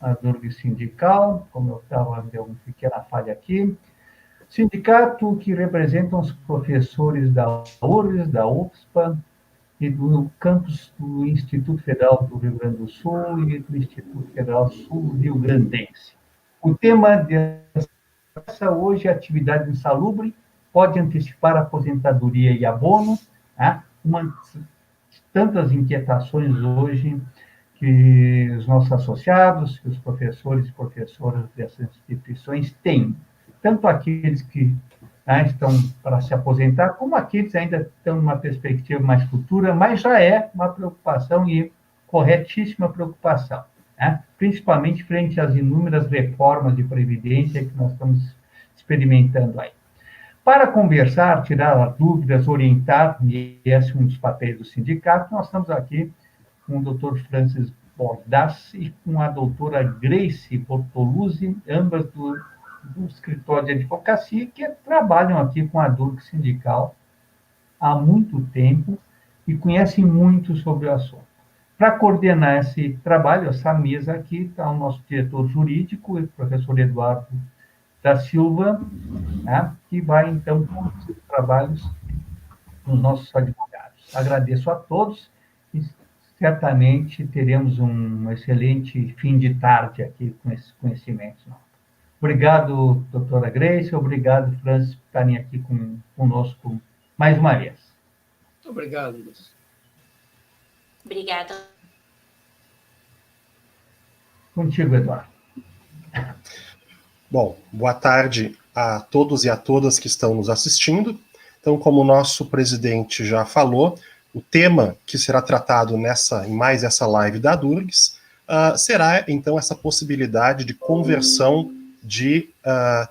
a Durg Sindical, como eu estava, deu uma pequena falha aqui. Sindicato que representam os professores da URGS, da UFSPA e do campus do Instituto Federal do Rio Grande do Sul e do Instituto Federal Sul-Rio Grandense. O tema dessa hoje é atividade insalubre, pode antecipar a aposentadoria e abono, né? Tantas inquietações hoje que os nossos associados, que os professores e professoras dessas instituições têm, tanto aqueles que estão para se aposentar, como aqueles que ainda estão numa perspectiva mais futura, mas já é uma preocupação e corretíssima preocupação, né? Principalmente frente às inúmeras reformas de previdência que nós estamos experimentando aí. Para conversar, tirar dúvidas, orientar, e esse é um dos papéis do sindicato, nós estamos aqui com o Dr. Francis Bordas e com a doutora Grace Bortoluzzi, ambas do escritório de advocacia, que trabalham aqui com a Durg Sindical há muito tempo e conhecem muito sobre o assunto. Para coordenar esse trabalho, essa mesa aqui, está o nosso diretor jurídico, o professor Eduardo da Silva, né, que vai, então, conduzir os trabalhos dos nossos advogados. Agradeço a todos e certamente teremos um excelente fim de tarde aqui com esses conhecimentos. Obrigado, doutora Grace, obrigado, Francis, por estarem aqui conosco mais uma vez. Muito obrigado, Luiz. Obrigada. Contigo, Eduardo. Bom, boa tarde a todos e a todas que estão nos assistindo. Então, como o nosso presidente já falou, o tema que será tratado em mais essa live da Durgs será, então, essa possibilidade de conversão de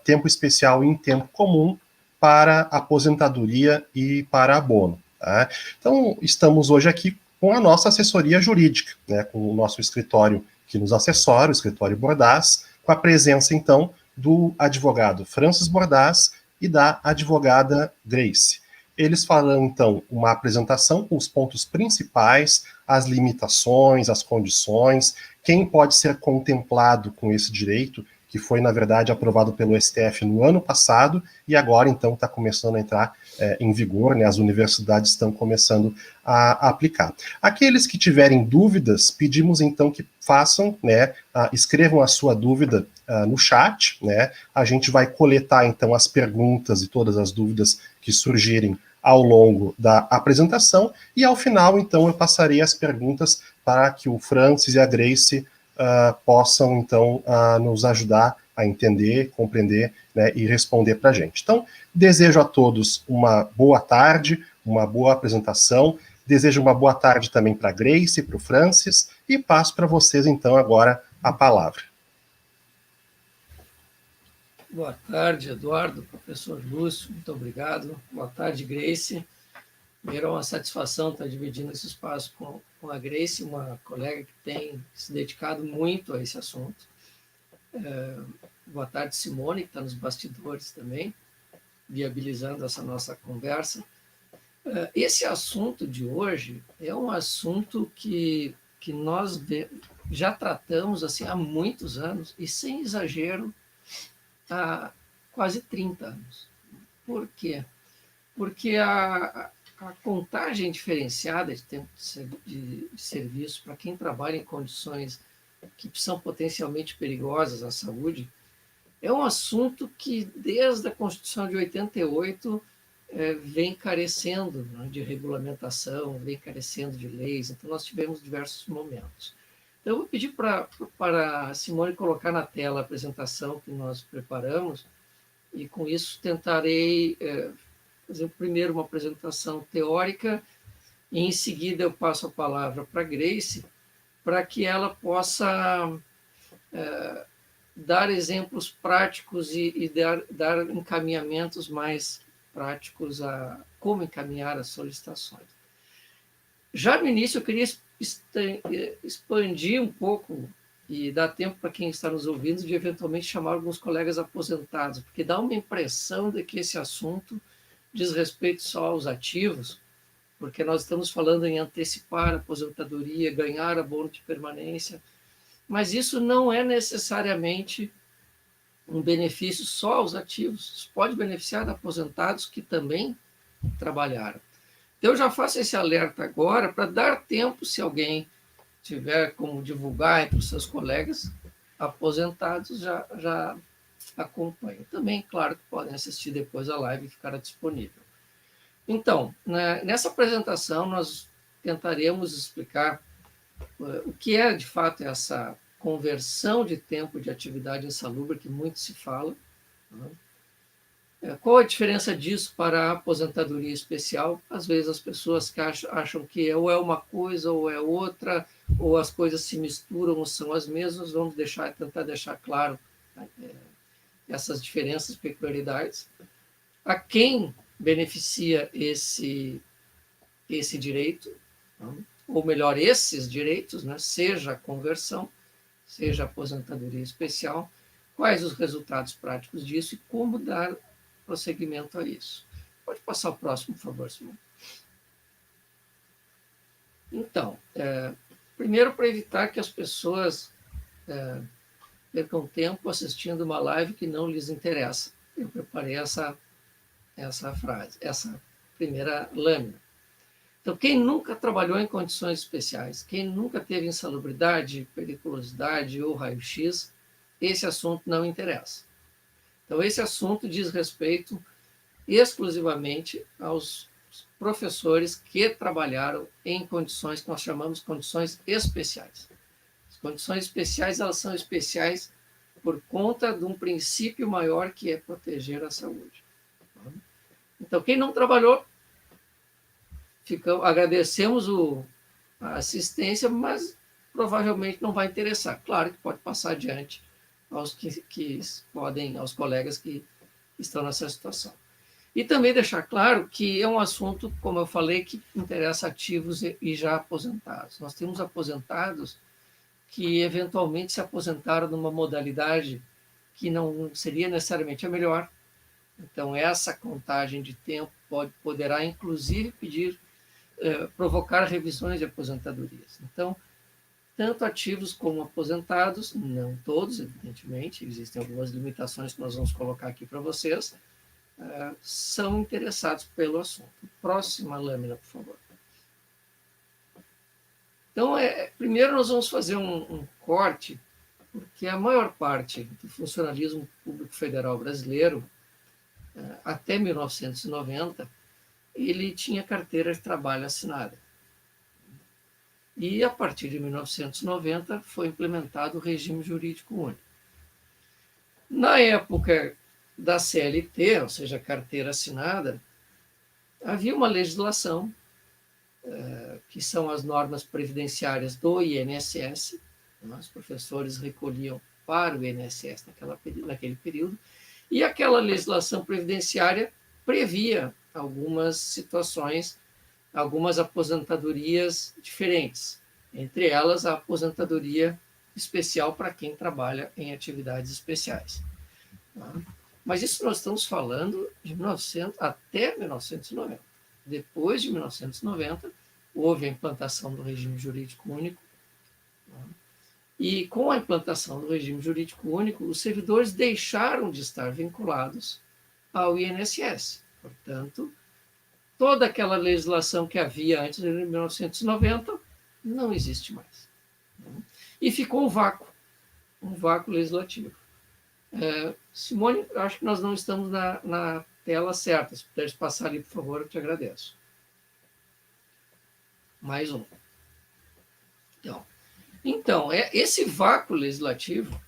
tempo especial em tempo comum para aposentadoria e para abono. Tá? Então, estamos hoje aqui com a nossa assessoria jurídica, né, com o nosso escritório que nos assessora, o escritório Bordas, com a presença, então, do advogado Francis Bordas e da advogada Grace. Eles farão, então, uma apresentação com os pontos principais, as limitações, as condições, quem pode ser contemplado com esse direito, que foi, na verdade, aprovado pelo STF no ano passado, e agora, então, está começando a entrar em vigor, né, as universidades estão começando a aplicar. Aqueles que tiverem dúvidas, pedimos, então, que façam, né, escrevam a sua dúvida no chat, né, a gente vai coletar, então, as perguntas e todas as dúvidas que surgirem ao longo da apresentação, e ao final, então, eu passarei as perguntas para que o Francis e a Grace possam, então, nos ajudar a entender, compreender, né, e responder para a gente. Então, desejo a todos uma boa tarde, uma boa apresentação, desejo uma boa tarde também para a Grace, para o Francis, e passo para vocês, então, agora a palavra. Boa tarde, Eduardo, professor Lúcio, muito obrigado. Boa tarde, Grace. Primeiro, é uma satisfação estar dividindo esse espaço com a Grace, uma colega que tem se dedicado muito a esse assunto. Boa tarde, Simone, que está nos bastidores também, viabilizando essa nossa conversa. Esse assunto de hoje é um assunto que nós já tratamos assim, há muitos anos, e sem exagero, há quase 30 anos. Por quê? Porque a contagem diferenciada de tempo de serviço para quem trabalha em condições que são potencialmente perigosas à saúde é um assunto que, desde a Constituição de 88, vem carecendo, né, de regulamentação, vem carecendo de leis. Então, nós tivemos diversos momentos. Então, eu vou pedir para a Simone colocar na tela a apresentação que nós preparamos, e com isso tentarei fazer primeiro uma apresentação teórica, e em seguida eu passo a palavra para a Grace, para que ela possa dar exemplos práticos e dar encaminhamentos mais práticos a como encaminhar as solicitações. Já no início, eu queria expandir um pouco e dar tempo para quem está nos ouvindo de eventualmente chamar alguns colegas aposentados, porque dá uma impressão de que esse assunto diz respeito só aos ativos, porque nós estamos falando em antecipar a aposentadoria, ganhar abono de permanência, mas isso não é necessariamente um benefício só aos ativos, isso pode beneficiar aposentados que também trabalharam. Então, eu já faço esse alerta agora para dar tempo, se alguém tiver como divulgar entre os seus colegas aposentados, já acompanhem. Também, claro, que podem assistir depois a live e ficar disponível. Então, nessa apresentação, nós tentaremos explicar o que é, de fato, essa conversão de tempo de atividade insalubre, que muito se fala, né? Qual a diferença disso para a aposentadoria especial? Às vezes as pessoas que acham que ou é uma coisa ou é outra, ou as coisas se misturam ou são as mesmas. Vamos tentar deixar claro essas diferenças, peculiaridades. A quem beneficia esse direito, né? Ou melhor, esses direitos, né? Seja a conversão, seja a aposentadoria especial, quais os resultados práticos disso e como dar prosseguimento a isso. Pode passar o próximo, por favor, Simão. Então, primeiro, para evitar que as pessoas percam tempo assistindo uma live que não lhes interessa, eu preparei essa frase, essa primeira lâmina. Então, quem nunca trabalhou em condições especiais, quem nunca teve insalubridade, periculosidade ou raio-x, esse assunto não interessa. Então, esse assunto diz respeito exclusivamente aos professores que trabalharam em condições que nós chamamos de condições especiais. As condições especiais, elas são especiais por conta de um princípio maior que é proteger a saúde. Então, quem não trabalhou, agradecemos a assistência, mas provavelmente não vai interessar. Claro que pode passar adiante aos aos colegas que estão nessa situação. E também deixar claro que é um assunto, como eu falei, que interessa ativos e já aposentados. Nós temos aposentados que eventualmente se aposentaram numa modalidade que não seria necessariamente a melhor. Então, essa contagem de tempo poderá, inclusive, provocar revisões de aposentadorias. Então, tanto ativos como aposentados, não todos, evidentemente, existem algumas limitações que nós vamos colocar aqui para vocês, são interessados pelo assunto. Próxima lâmina, por favor. Então, primeiro nós vamos fazer um corte, porque a maior parte do funcionalismo público federal brasileiro, até 1990, ele tinha carteira de trabalho assinada. E, a partir de 1990, foi implementado o regime jurídico único. Na época da CLT, ou seja, carteira assinada, havia uma legislação, que são as normas previdenciárias do INSS, os professores recolhiam para o INSS naquele período, e aquela legislação previdenciária previa algumas situações, algumas aposentadorias diferentes, entre elas a aposentadoria especial para quem trabalha em atividades especiais. Mas isso nós estamos falando de 1900 até 1990. Depois de 1990, houve a implantação do regime jurídico único, e com a implantação do regime jurídico único, os servidores deixaram de estar vinculados ao INSS. Portanto, toda aquela legislação que havia antes de 1990 não existe mais. E ficou um vácuo legislativo. Simone, acho que nós não estamos na tela certa. Se puderes passar ali, por favor, eu te agradeço. Mais um. Então, esse vácuo legislativo,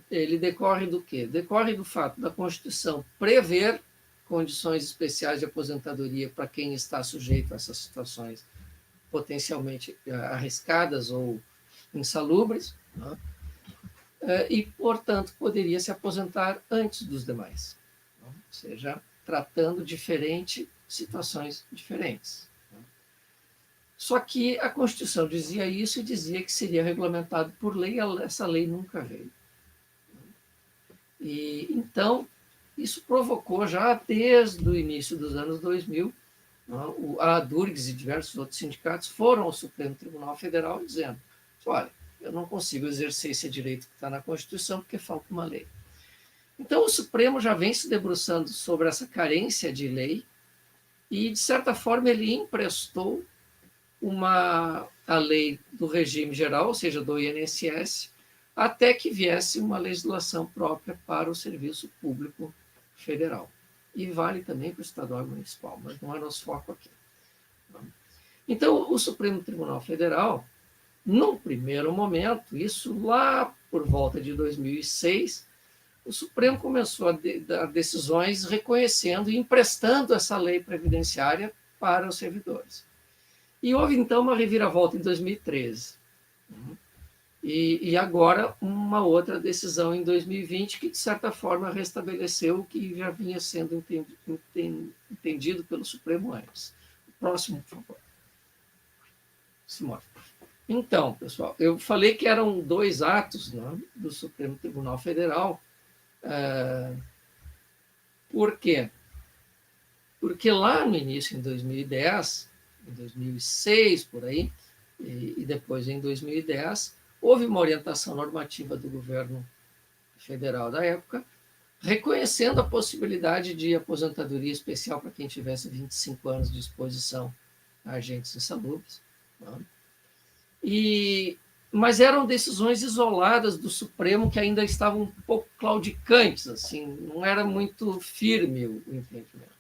ele decorre do quê? Decorre do fato da Constituição prever condições especiais de aposentadoria para quem está sujeito a essas situações potencialmente arriscadas ou insalubres, né? E, portanto, poderia se aposentar antes dos demais, né? Ou seja, tratando situações diferentes. Né? Só que a Constituição dizia isso e dizia que seria regulamentado por lei, essa lei nunca veio. E, então, isso provocou já desde o início dos anos 2000, a Durgs e diversos outros sindicatos foram ao Supremo Tribunal Federal dizendo, olha, eu não consigo exercer esse direito que está na Constituição porque falta uma lei. Então, o Supremo já vem se debruçando sobre essa carência de lei e, de certa forma, ele emprestou a lei do regime geral, ou seja, do INSS, até que viesse uma legislação própria para o serviço público federal. E vale também para o estadual e municipal, mas não é nosso foco aqui. Então, o Supremo Tribunal Federal, num primeiro momento, isso lá por volta de 2006, o Supremo começou a dar decisões reconhecendo e emprestando essa lei previdenciária para os servidores. E houve, então, uma reviravolta em 2013. E agora uma outra decisão em 2020 que, de certa forma, restabeleceu o que já vinha sendo entendido pelo Supremo antes. O próximo, por favor. Simone. Então, pessoal, eu falei que eram 2 atos, né, do Supremo Tribunal Federal. Por quê? Porque lá no início, em 2010, em 2006, por aí, e depois em 2010, houve uma orientação normativa do governo federal da época, reconhecendo a possibilidade de aposentadoria especial para quem tivesse 25 anos de exposição a agentes insalubres. Né? Mas eram decisões isoladas do Supremo que ainda estavam um pouco claudicantes, assim, não era muito firme o entendimento.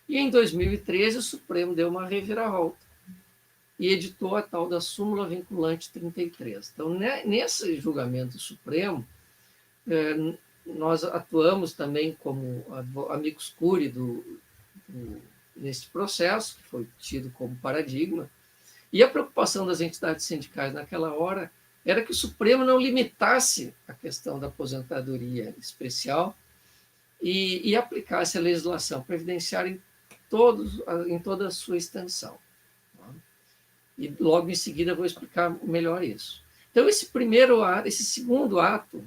E em 2013 o Supremo deu uma reviravolta e editou a tal da súmula vinculante 33. Então, nesse julgamento do Supremo, nós atuamos também como amicus curiae nesse processo, que foi tido como paradigma, e a preocupação das entidades sindicais naquela hora era que o Supremo não limitasse a questão da aposentadoria especial e aplicasse a legislação previdenciária em toda a sua extensão. E logo em seguida eu vou explicar melhor isso. Então, esse segundo ato,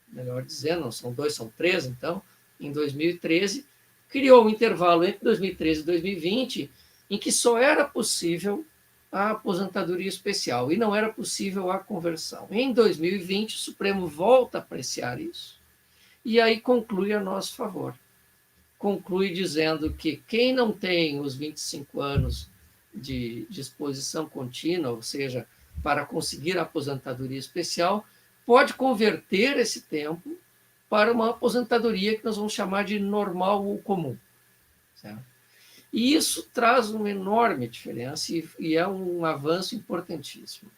melhor dizendo, não são 2, são 3, então, em 2013, criou um intervalo entre 2013 e 2020 em que só era possível a aposentadoria especial e não era possível a conversão. Em 2020, o Supremo volta a apreciar isso e aí conclui a nosso favor. Conclui dizendo que quem não tem os 25 anos de exposição contínua, ou seja, para conseguir a aposentadoria especial, pode converter esse tempo para uma aposentadoria que nós vamos chamar de normal ou comum. Certo? E isso traz uma enorme diferença e é um avanço importantíssimo.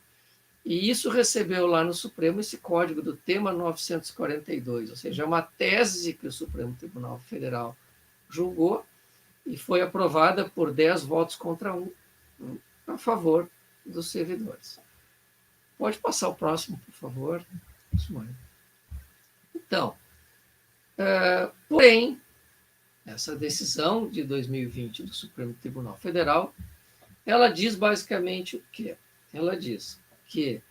E isso recebeu lá no Supremo esse código do tema 942, ou seja, é uma tese que o Supremo Tribunal Federal julgou e foi aprovada por 10 votos contra 1 a favor dos servidores. Pode passar o próximo, por favor. Então, porém, essa decisão de 2020 do Supremo Tribunal Federal, ela diz basicamente o quê? Ela diz que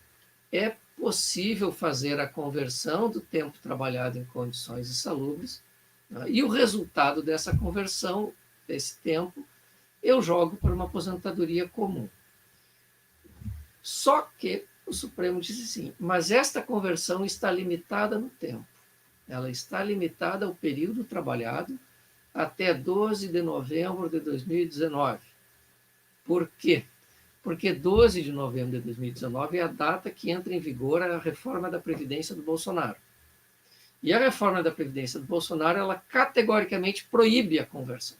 é possível fazer a conversão do tempo trabalhado em condições insalubres, né? E o resultado dessa conversão, desse tempo, eu jogo para uma aposentadoria comum. Só que o Supremo diz assim, mas esta conversão está limitada no tempo. Ela está limitada ao período trabalhado até 12 de novembro de 2019. Por quê? Porque 12 de novembro de 2019 é a data que entra em vigor a reforma da Previdência do Bolsonaro. E a reforma da Previdência do Bolsonaro, ela categoricamente proíbe a conversão.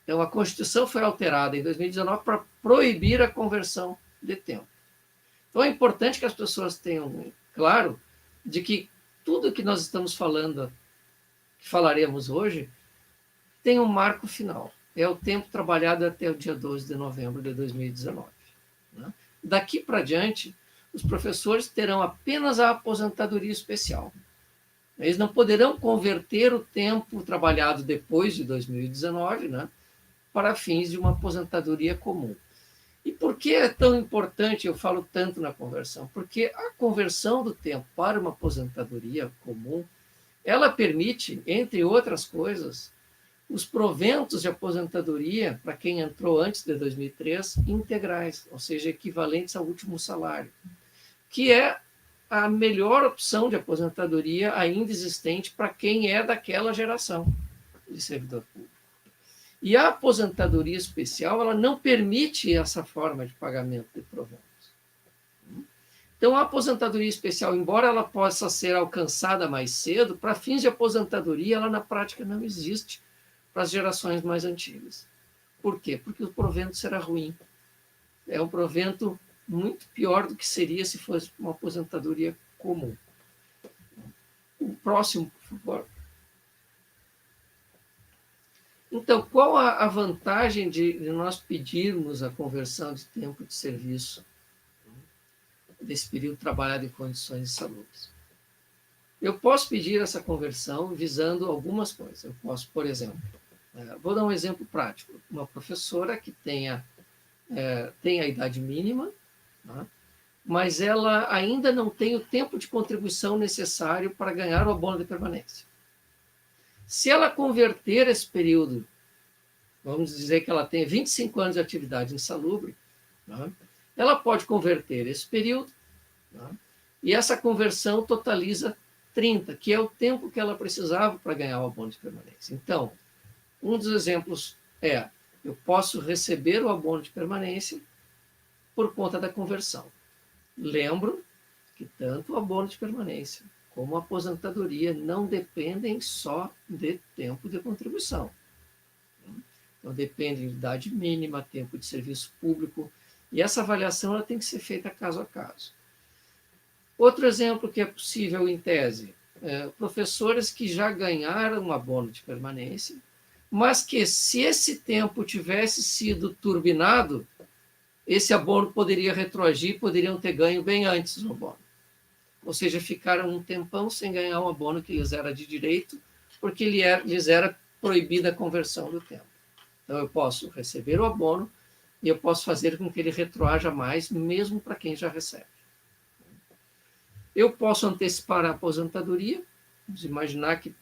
Então, a Constituição foi alterada em 2019 para proibir a conversão de tempo. Então, é importante que as pessoas tenham claro de que tudo que nós estamos falando, que falaremos hoje, tem um marco final. É o tempo trabalhado até o dia 12 de novembro de 2019. Né? Daqui para diante, os professores terão apenas a aposentadoria especial. Eles não poderão converter o tempo trabalhado depois de 2019, né, para fins de uma aposentadoria comum. E por que é tão importante, eu falo tanto na conversão? Porque a conversão do tempo para uma aposentadoria comum, ela permite, entre outras coisas, os proventos de aposentadoria, para quem entrou antes de 2003, integrais, ou seja, equivalentes ao último salário, que é a melhor opção de aposentadoria ainda existente para quem é daquela geração de servidor público. E a aposentadoria especial, ela não permite essa forma de pagamento de proventos. Então, a aposentadoria especial, embora ela possa ser alcançada mais cedo, para fins de aposentadoria, ela na prática não existe para as gerações mais antigas. Por quê? Porque o provento será ruim. É um provento muito pior do que seria se fosse uma aposentadoria comum. O próximo, por favor. Então, qual a vantagem de nós pedirmos a conversão de tempo de serviço desse período trabalhado em condições insalubres? Eu posso pedir essa conversão visando algumas coisas. Eu posso, por exemplo, vou dar um exemplo prático. Uma professora que tem a idade mínima, né, mas ela ainda não tem o tempo de contribuição necessário para ganhar o abono de permanência. Se ela converter esse período, vamos dizer que ela tem 25 anos de atividade insalubre, né, ela pode converter esse período, né, e essa conversão totaliza 30, que é o tempo que ela precisava para ganhar o abono de permanência. Então, um dos exemplos é, eu posso receber o abono de permanência por conta da conversão. Lembro que tanto o abono de permanência como a aposentadoria não dependem só de tempo de contribuição. Então, depende de idade mínima, tempo de serviço público, e essa avaliação ela tem que ser feita caso a caso. Outro exemplo que é possível em tese, professores que já ganharam um abono de permanência, mas que se esse tempo tivesse sido turbinado, esse abono poderia retroagir, poderiam ter ganho bem antes do abono. Ou seja, ficaram um tempão sem ganhar um abono que lhes era de direito, porque lhes era proibida a conversão do tempo. Então, eu posso receber o abono e eu posso fazer com que ele retroaja mais, mesmo para quem já recebe. Eu posso antecipar a aposentadoria, vamos imaginar que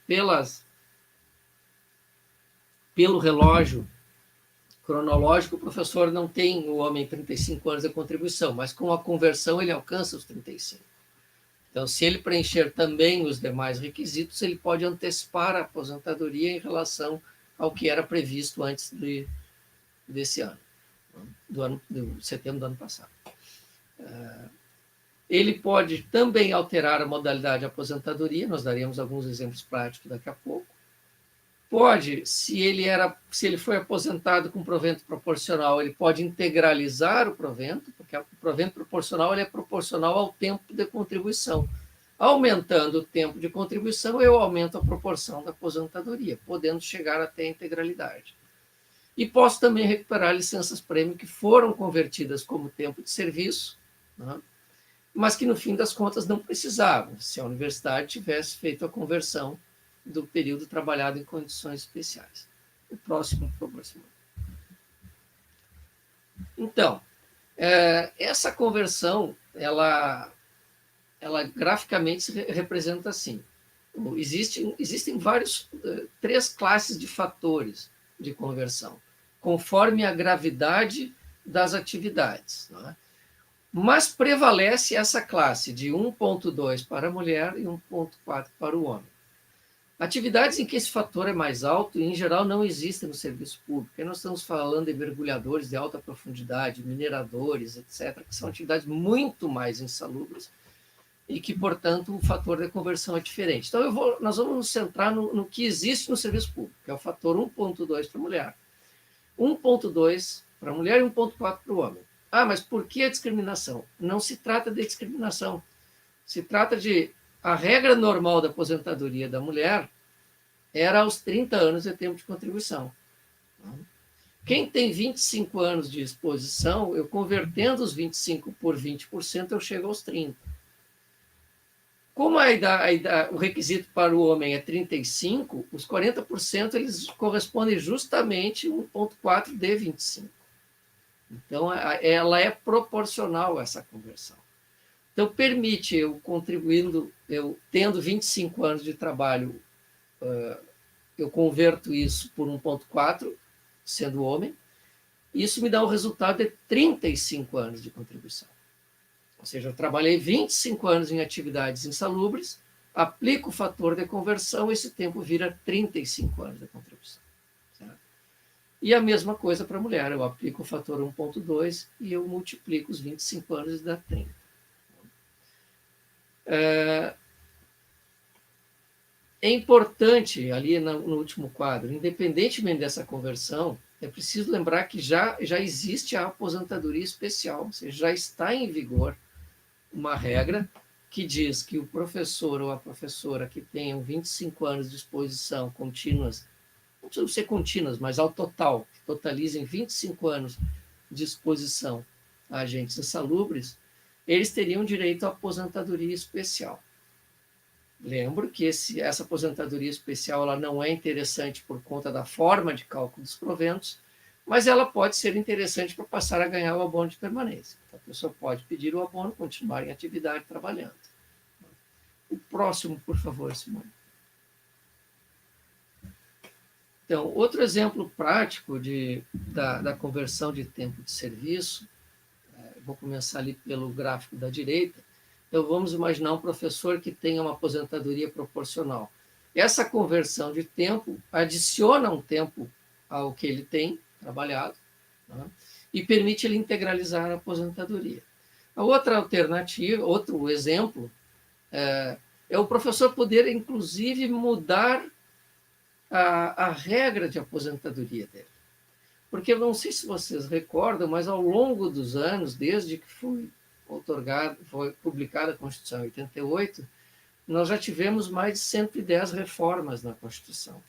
pelo relógio cronológico, o professor não tem o homem 35 anos de contribuição, mas com a conversão ele alcança os 35. Então, se ele preencher também os demais requisitos, ele pode antecipar a aposentadoria em relação ao que era previsto antes desse ano, de setembro do ano passado. Ele pode também alterar a modalidade de aposentadoria, nós daremos alguns exemplos práticos daqui a pouco. Pode, se ele foi aposentado com provento proporcional, ele pode integralizar o provento, porque o provento proporcional ele é proporcional ao tempo de contribuição. Aumentando o tempo de contribuição, eu aumento a proporção da aposentadoria, podendo chegar até a integralidade. E posso também recuperar licenças-prêmio que foram convertidas como tempo de serviço, né, mas que no fim das contas não precisavam, se a universidade tivesse feito a conversão do período trabalhado em condições especiais. O próximo, por favor, Simone. Então, essa conversão, ela graficamente se representa assim. Existem três classes de fatores de conversão, conforme a gravidade das atividades, não é? Mas prevalece essa classe de 1,2 para a mulher e 1,4 para o homem. Atividades em que esse fator é mais alto, em geral, não existem no serviço público. Porque nós estamos falando de mergulhadores de alta profundidade, mineradores, etc., que são atividades muito mais insalubres e que, portanto, o fator de conversão é diferente. Então, nós vamos nos centrar no que existe no serviço público, que é o fator 1,2 para a mulher. 1,2 para a mulher e 1,4 para o homem. Ah, mas por que a discriminação? Não se trata de discriminação. Se trata de... A regra normal da aposentadoria da mulher era aos 30 anos de tempo de contribuição. Quem tem 25 anos de exposição, eu convertendo os 25 por 20%, eu chego aos 30. Como o requisito para o homem é 35, os 40% eles correspondem justamente a 1,4 de 25. Então, ela é proporcional a essa conversão. Então, permite eu contribuindo, eu tendo 25 anos de trabalho, eu converto isso por 1,4, sendo homem, isso me dá o resultado de 35 anos de contribuição. Ou seja, eu trabalhei 25 anos em atividades insalubres, aplico o fator de conversão, esse tempo vira 35 anos de contribuição. Certo? E a mesma coisa para a mulher, eu aplico o fator 1,2 e eu multiplico os 25 anos e dá 30. É importante, ali no último quadro, independentemente dessa conversão, é preciso lembrar que já existe a aposentadoria especial, ou seja, já está em vigor uma regra que diz que o professor ou a professora que tenham 25 anos de exposição contínuas, não precisam ser contínuas, mas ao total, que totalizem 25 anos de exposição a agentes insalubres, eles teriam direito à aposentadoria especial. Lembro que essa aposentadoria especial ela não é interessante por conta da forma de cálculo dos proventos, mas ela pode ser interessante para passar a ganhar o abono de permanência. Então, a pessoa pode pedir o abono, continuar em atividade trabalhando. O próximo, por favor, Simone. Então, outro exemplo prático da conversão de tempo de serviço, vou começar ali pelo gráfico da direita. Então, vamos imaginar um professor que tenha uma aposentadoria proporcional. Essa conversão de tempo adiciona um tempo ao que ele tem trabalhado, né, e permite ele integralizar a aposentadoria. A outra alternativa, outro exemplo, é o professor poder, inclusive, mudar a regra de aposentadoria dele. Porque eu não sei se vocês recordam, mas ao longo dos anos, desde que foi publicada a Constituição em 88, nós já tivemos mais de 110 reformas na Constituição.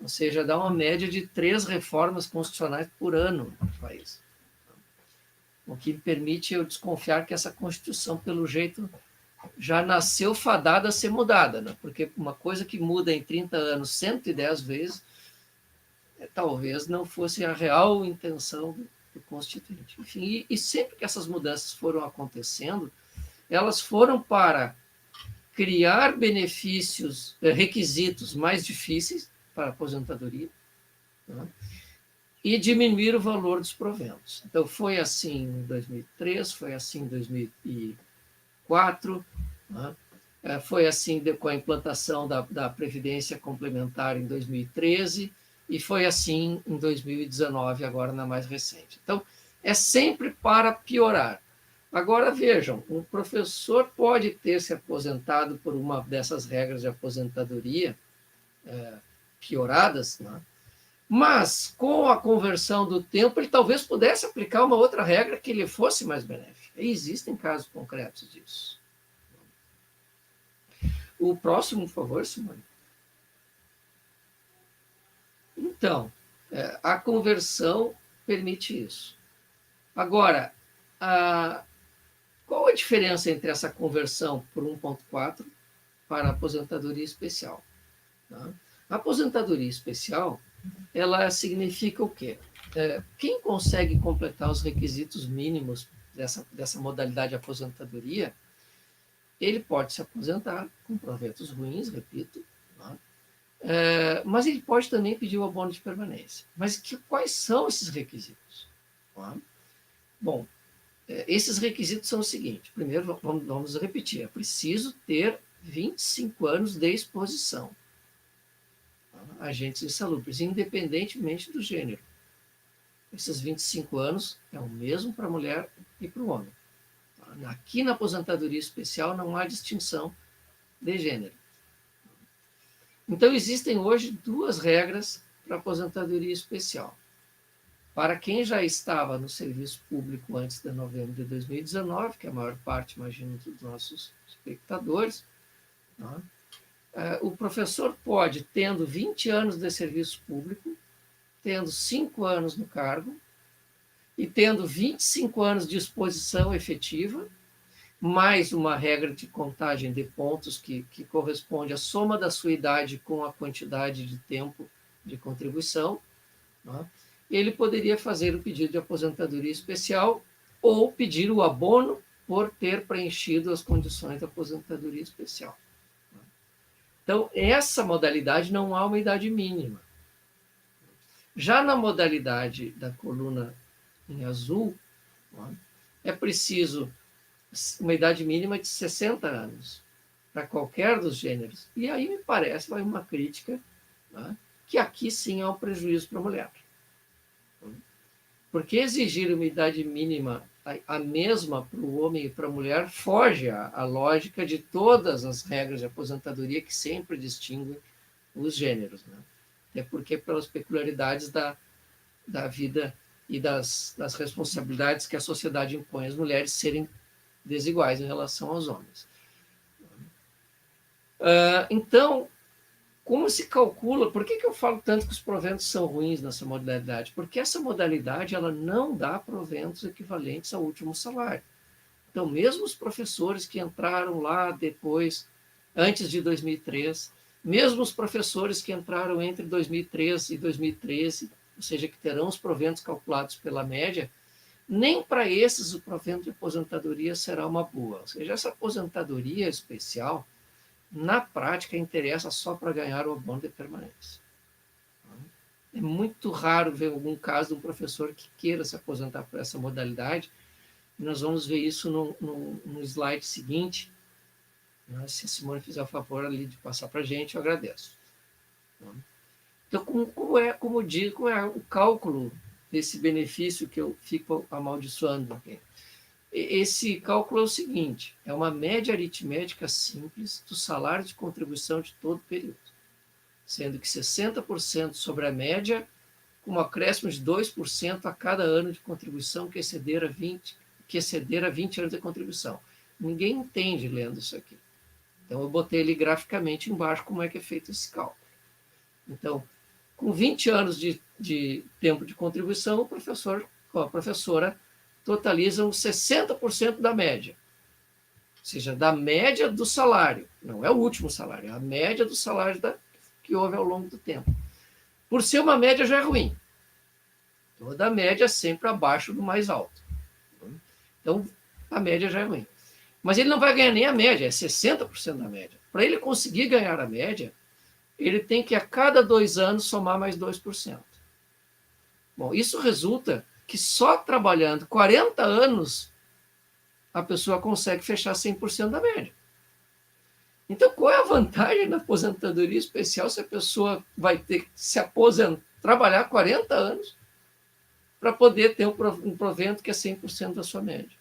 Ou seja, dá uma média de 3 reformas constitucionais por ano no país. O que permite eu desconfiar que essa Constituição, pelo jeito, já nasceu fadada a ser mudada, né? Porque uma coisa que muda em 30 anos 110 vezes, talvez não fosse a real intenção do Constituinte. Enfim, e sempre que essas mudanças foram acontecendo, elas foram para criar benefícios, requisitos mais difíceis para a aposentadoria, né, e diminuir o valor dos proventos. Então, foi assim em 2003, foi assim em 2004, né, foi assim com a implantação da Previdência Complementar em 2013, e foi assim em 2019, agora na mais recente. Então, é sempre para piorar. Agora, vejam, um professor pode ter se aposentado por uma dessas regras de aposentadoria pioradas, né? Mas, com a conversão do tempo, ele talvez pudesse aplicar uma outra regra que lhe fosse mais benéfica. E existem casos concretos disso. O próximo, por favor, Simone. Então, a conversão permite isso. Agora, qual a diferença entre essa conversão por 1,4 para a aposentadoria especial? Tá? A aposentadoria especial, ela significa o quê? Quem consegue completar os requisitos mínimos dessa modalidade de aposentadoria, ele pode se aposentar com proventos ruins, repito, tá? Mas ele pode também pedir o abono de permanência. Mas quais são esses requisitos? Tá? Bom, esses requisitos são os seguintes. Primeiro, vamos repetir. É preciso ter 25 anos de exposição a agentes insalubres, independentemente do gênero. Esses 25 anos é o mesmo para a mulher e para o homem. Aqui na aposentadoria especial não há distinção de gênero. Então, existem hoje 2 regras para a aposentadoria especial. Para quem já estava no serviço público antes de novembro de 2019, que é a maior parte, imagino, dos nossos espectadores, né, o professor pode, tendo 20 anos de serviço público, tendo 5 anos no cargo e tendo 25 anos de exposição efetiva, mais uma regra de contagem de pontos que corresponde à soma da sua idade com a quantidade de tempo de contribuição, né, ele poderia fazer o pedido de aposentadoria especial ou pedir o abono por ter preenchido as condições da aposentadoria especial. Então, essa modalidade não há uma idade mínima. Já na modalidade da coluna em azul, é preciso uma idade mínima de 60 anos para qualquer dos gêneros. E aí, me parece, vai uma crítica, né, que aqui sim há um prejuízo para a mulher. Porque exigir uma idade mínima a mesma para o homem e para a mulher foge à lógica de todas as regras de aposentadoria que sempre distinguem os gêneros, né? É porque pelas peculiaridades da vida e das responsabilidades que a sociedade impõe às mulheres serem desiguais em relação aos homens. Então, como se calcula? Por que eu falo tanto que os proventos são ruins nessa modalidade? Porque essa modalidade ela não dá proventos equivalentes ao último salário. Então, mesmo os professores que entraram lá depois, antes de 2003, mesmo os professores que entraram entre 2003 e 2013, ou seja, que terão os proventos calculados pela média, nem para esses o provento de aposentadoria será uma boa. Ou seja, essa aposentadoria especial, na prática, interessa só para ganhar o abono de permanência. É muito raro ver algum caso de um professor que queira se aposentar por essa modalidade. E nós vamos ver isso no slide seguinte. Se a Simone fizer o favor ali de passar para a gente, eu agradeço. Então, como é o cálculo desse benefício que eu fico amaldiçoando aqui? Esse cálculo é o seguinte: é uma média aritmética simples do salário de contribuição de todo o período, sendo que 60% sobre a média, com um acréscimo de 2% a cada ano de contribuição que exceder a 20 anos de contribuição. Ninguém entende lendo isso aqui. Então, eu botei ali graficamente embaixo como é que é feito esse cálculo. Então, com 20 anos de tempo de contribuição, o professor ou a professora totalizam 60% da média. Ou seja, da média do salário. Não é o último salário, é a média do salário que houve ao longo do tempo. Por ser uma média já é ruim. Toda média é sempre abaixo do mais alto. Então, a média já é ruim. Mas ele não vai ganhar nem a média, é 60% da média. Para ele conseguir ganhar a média, ele tem que a cada 2 anos somar mais 2%. Bom, isso resulta que só trabalhando 40 anos a pessoa consegue fechar 100% da média. Então, qual é a vantagem da aposentadoria especial se a pessoa vai ter que se aposentar, trabalhar 40 anos para poder ter um provento que é 100% da sua média?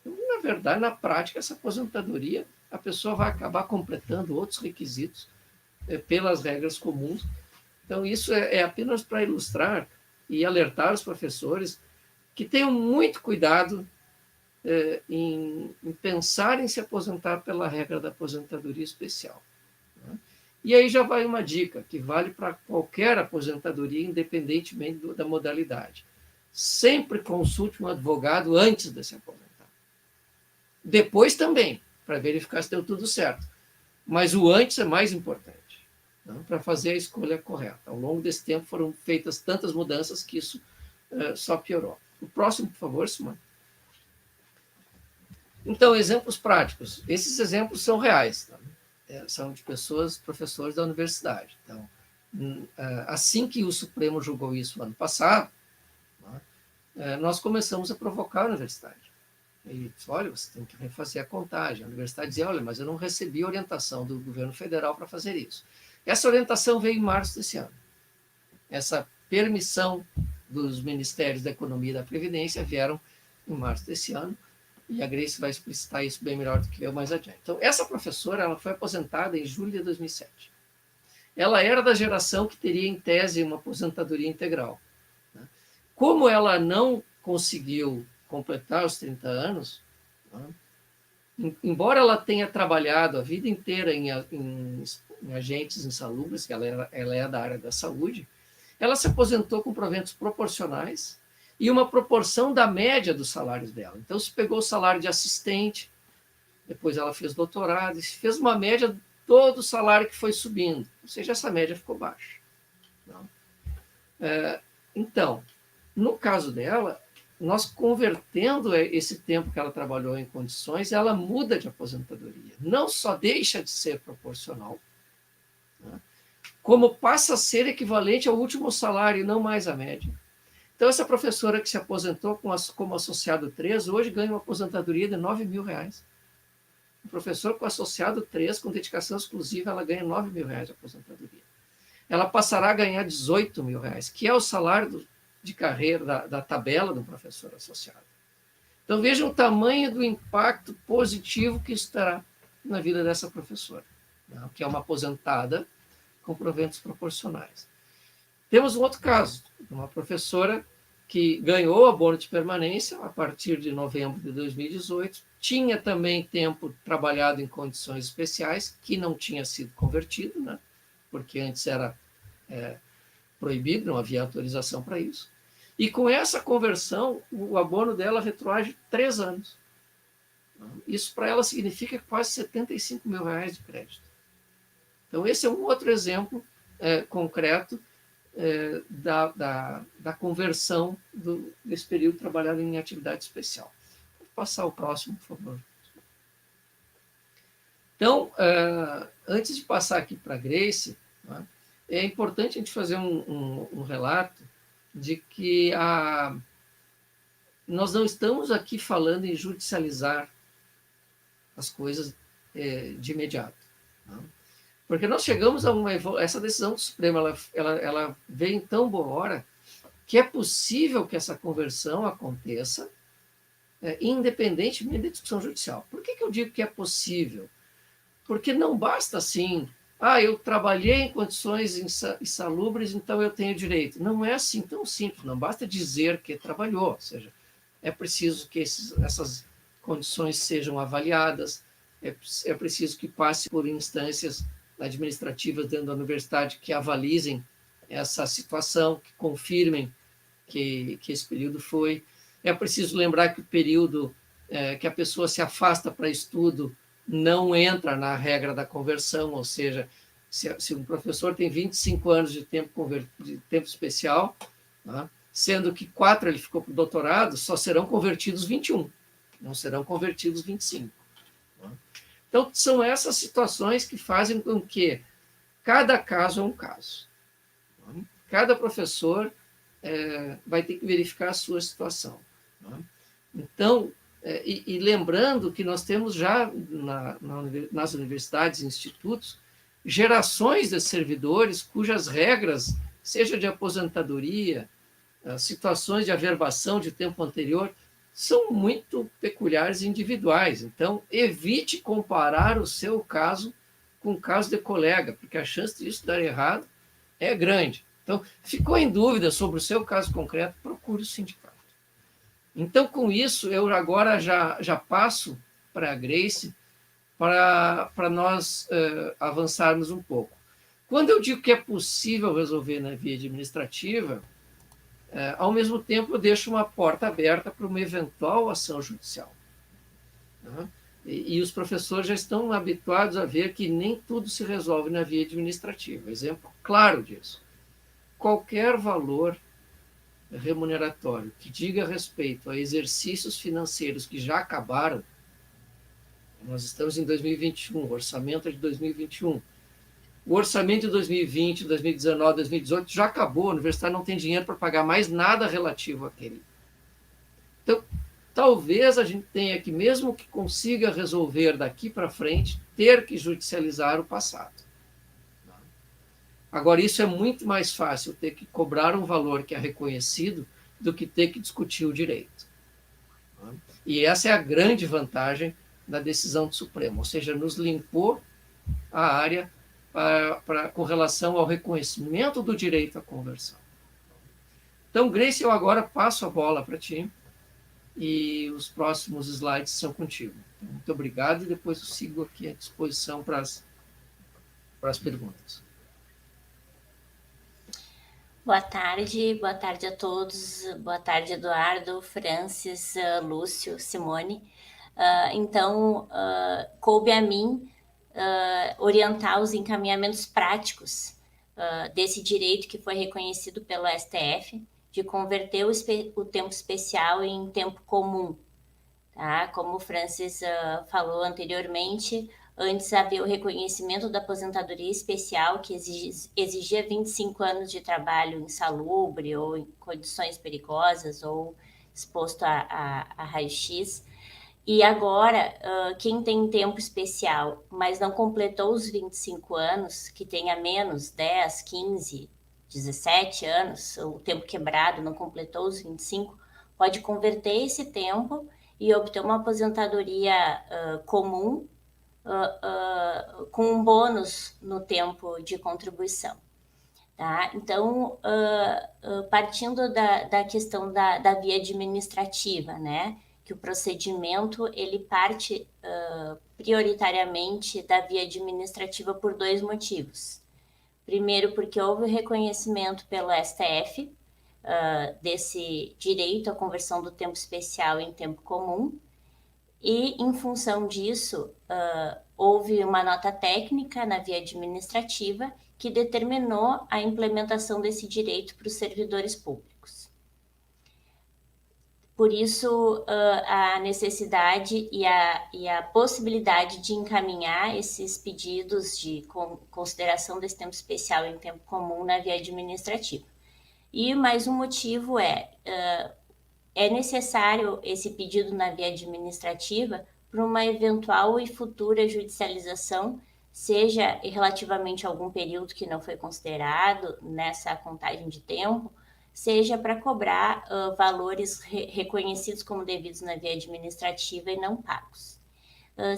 Então, na verdade, na prática, essa aposentadoria, a pessoa vai acabar completando outros requisitos pelas regras comuns. Então, isso é apenas para ilustrar e alertar os professores que tenham muito cuidado em pensar em se aposentar pela regra da aposentadoria especial. Né? E aí já vai uma dica que vale para qualquer aposentadoria, independentemente da modalidade. Sempre consulte um advogado antes de se aposentar. Depois também, para verificar se deu tudo certo. Mas o antes é mais importante, né, para fazer a escolha correta. Ao longo desse tempo foram feitas tantas mudanças que isso só piorou. O próximo, por favor, Simone. Então, exemplos práticos. Esses exemplos são reais. Tá? São de pessoas, professores da universidade. Então, assim que o Supremo julgou isso ano passado, nós começamos a provocar a universidade. Ele disse, olha, você tem que refazer a contagem. A universidade dizia, olha, mas eu não recebi orientação do governo federal para fazer isso. Essa orientação veio em março desse ano. Essa permissão dos Ministérios da Economia e da Previdência vieram em março desse ano, e a Grace vai explicitar isso bem melhor do que eu mais adiante. Então, essa professora ela foi aposentada em julho de 2007. Ela era da geração que teria, em tese, uma aposentadoria integral. Né? Como ela não conseguiu completar os 30 anos, né? Embora ela tenha trabalhado a vida inteira em agentes insalubres, que ela é da área da saúde, ela se aposentou com proventos proporcionais e uma proporção da média dos salários dela. Então, se pegou o salário de assistente, depois ela fez doutorado, e fez uma média de todo o salário que foi subindo. Ou seja, essa média ficou baixa. Então, no caso dela, nós convertendo esse tempo que ela trabalhou em condições, ela muda de aposentadoria. Não só deixa de ser proporcional, né, como passa a ser equivalente ao último salário e não mais à média. Então, essa professora que se aposentou como associado 3, hoje ganha uma aposentadoria de R$9.000. O professor com associado 3, com dedicação exclusiva, ela ganha R$9.000 de aposentadoria. Ela passará a ganhar R$18.000, que é o salário de carreira da tabela do professor associado. Então, vejam o tamanho do impacto positivo que isso terá na vida dessa professora, né, que é uma aposentada com proventos proporcionais. Temos um outro caso, uma professora que ganhou abono de permanência a partir de novembro de 2018, tinha também tempo trabalhado em condições especiais, que não tinha sido convertido, né, porque antes era proibido, não havia autorização para isso. E com essa conversão, o abono dela retroage 3 anos. Isso para ela significa quase R$75.000 de crédito. Então, esse é um outro exemplo concreto da conversão desse período trabalhado em atividade especial. Vou passar o próximo, por favor. Então, antes de passar aqui para a Grace, né, é importante a gente fazer um relato de que nós não estamos aqui falando em judicializar as coisas de imediato. Né? Porque nós chegamos a essa decisão do Supremo, ela veio em tão boa hora que é possível que essa conversão aconteça independentemente da discussão judicial. Por que eu digo que é possível? Porque não basta assim, eu trabalhei em condições insalubres, então eu tenho direito. Não é assim tão simples, não basta dizer que trabalhou, ou seja, é preciso que essas condições sejam avaliadas, é preciso que passe por instâncias administrativas dentro da universidade que avalizem essa situação, que confirmem que esse período foi. É preciso lembrar que o período que a pessoa se afasta para estudo não entra na regra da conversão, ou seja, se um professor tem 25 anos de tempo especial, né, sendo que 4 ele ficou para o doutorado, só serão convertidos 21, não serão convertidos 25. Né? Então, são essas situações que fazem com que cada caso é um caso. Né? Cada professor vai ter que verificar a sua situação. Né? Então, e lembrando que nós temos já nas universidades e institutos gerações de servidores cujas regras, seja de aposentadoria, situações de averbação de tempo anterior, são muito peculiares e individuais. Então, evite comparar o seu caso com o caso de colega, porque a chance disso dar errado é grande. Então, ficou em dúvida sobre o seu caso concreto, procure o sindicato. Então, com isso, eu agora já passo para a Grace para nós avançarmos um pouco. Quando eu digo que é possível resolver na via administrativa, ao mesmo tempo eu deixo uma porta aberta para uma eventual ação judicial. Né? E os professores já estão habituados a ver que nem tudo se resolve na via administrativa. Exemplo claro disso. Qualquer valor remuneratório que diga respeito a exercícios financeiros que já acabaram, nós estamos em 2021, o orçamento é de 2021. O orçamento de 2020, 2019, 2018 já acabou, a universidade não tem dinheiro para pagar mais nada relativo àquele. Então, talvez a gente tenha que, mesmo que consiga resolver daqui para frente, ter que judicializar o passado. Agora, isso é muito mais fácil, ter que cobrar um valor que é reconhecido do que ter que discutir o direito. E essa é a grande vantagem da decisão do Supremo, ou seja, nos limpou a área com relação ao reconhecimento do direito à conversão. Então, Grace, eu agora passo a bola para ti e os próximos slides são contigo. Muito obrigado e depois eu sigo aqui à disposição para as perguntas. Boa tarde a todos. Boa tarde, Eduardo, Francis, Lúcio, Simone. Então, coube a mim orientar os encaminhamentos práticos desse direito que foi reconhecido pelo STF, de converter o tempo especial em tempo comum. Tá? Como o Francis falou anteriormente, Antes havia o reconhecimento da aposentadoria especial, que exigia 25 anos de trabalho insalubre ou em condições perigosas ou exposto a raio-x. E agora, quem tem tempo especial, mas não completou os 25 anos, que tenha menos 10, 15, 17 anos, o tempo quebrado, não completou os 25, pode converter esse tempo e obter uma aposentadoria comum, com um bônus no tempo de contribuição. Tá? Então, partindo da questão da via administrativa, né? Que o procedimento ele parte prioritariamente da via administrativa por 2 motivos. Primeiro, porque houve o reconhecimento pelo STF desse direito à conversão do tempo especial em tempo comum, e, em função disso, houve uma nota técnica na via administrativa que determinou a implementação desse direito para os servidores públicos. Por isso, a necessidade e a possibilidade de encaminhar esses pedidos de consideração desse tempo especial em tempo comum na via administrativa. E mais um motivo é necessário esse pedido na via administrativa para uma eventual e futura judicialização, seja relativamente a algum período que não foi considerado nessa contagem de tempo, seja para cobrar valores reconhecidos como devidos na via administrativa e não pagos.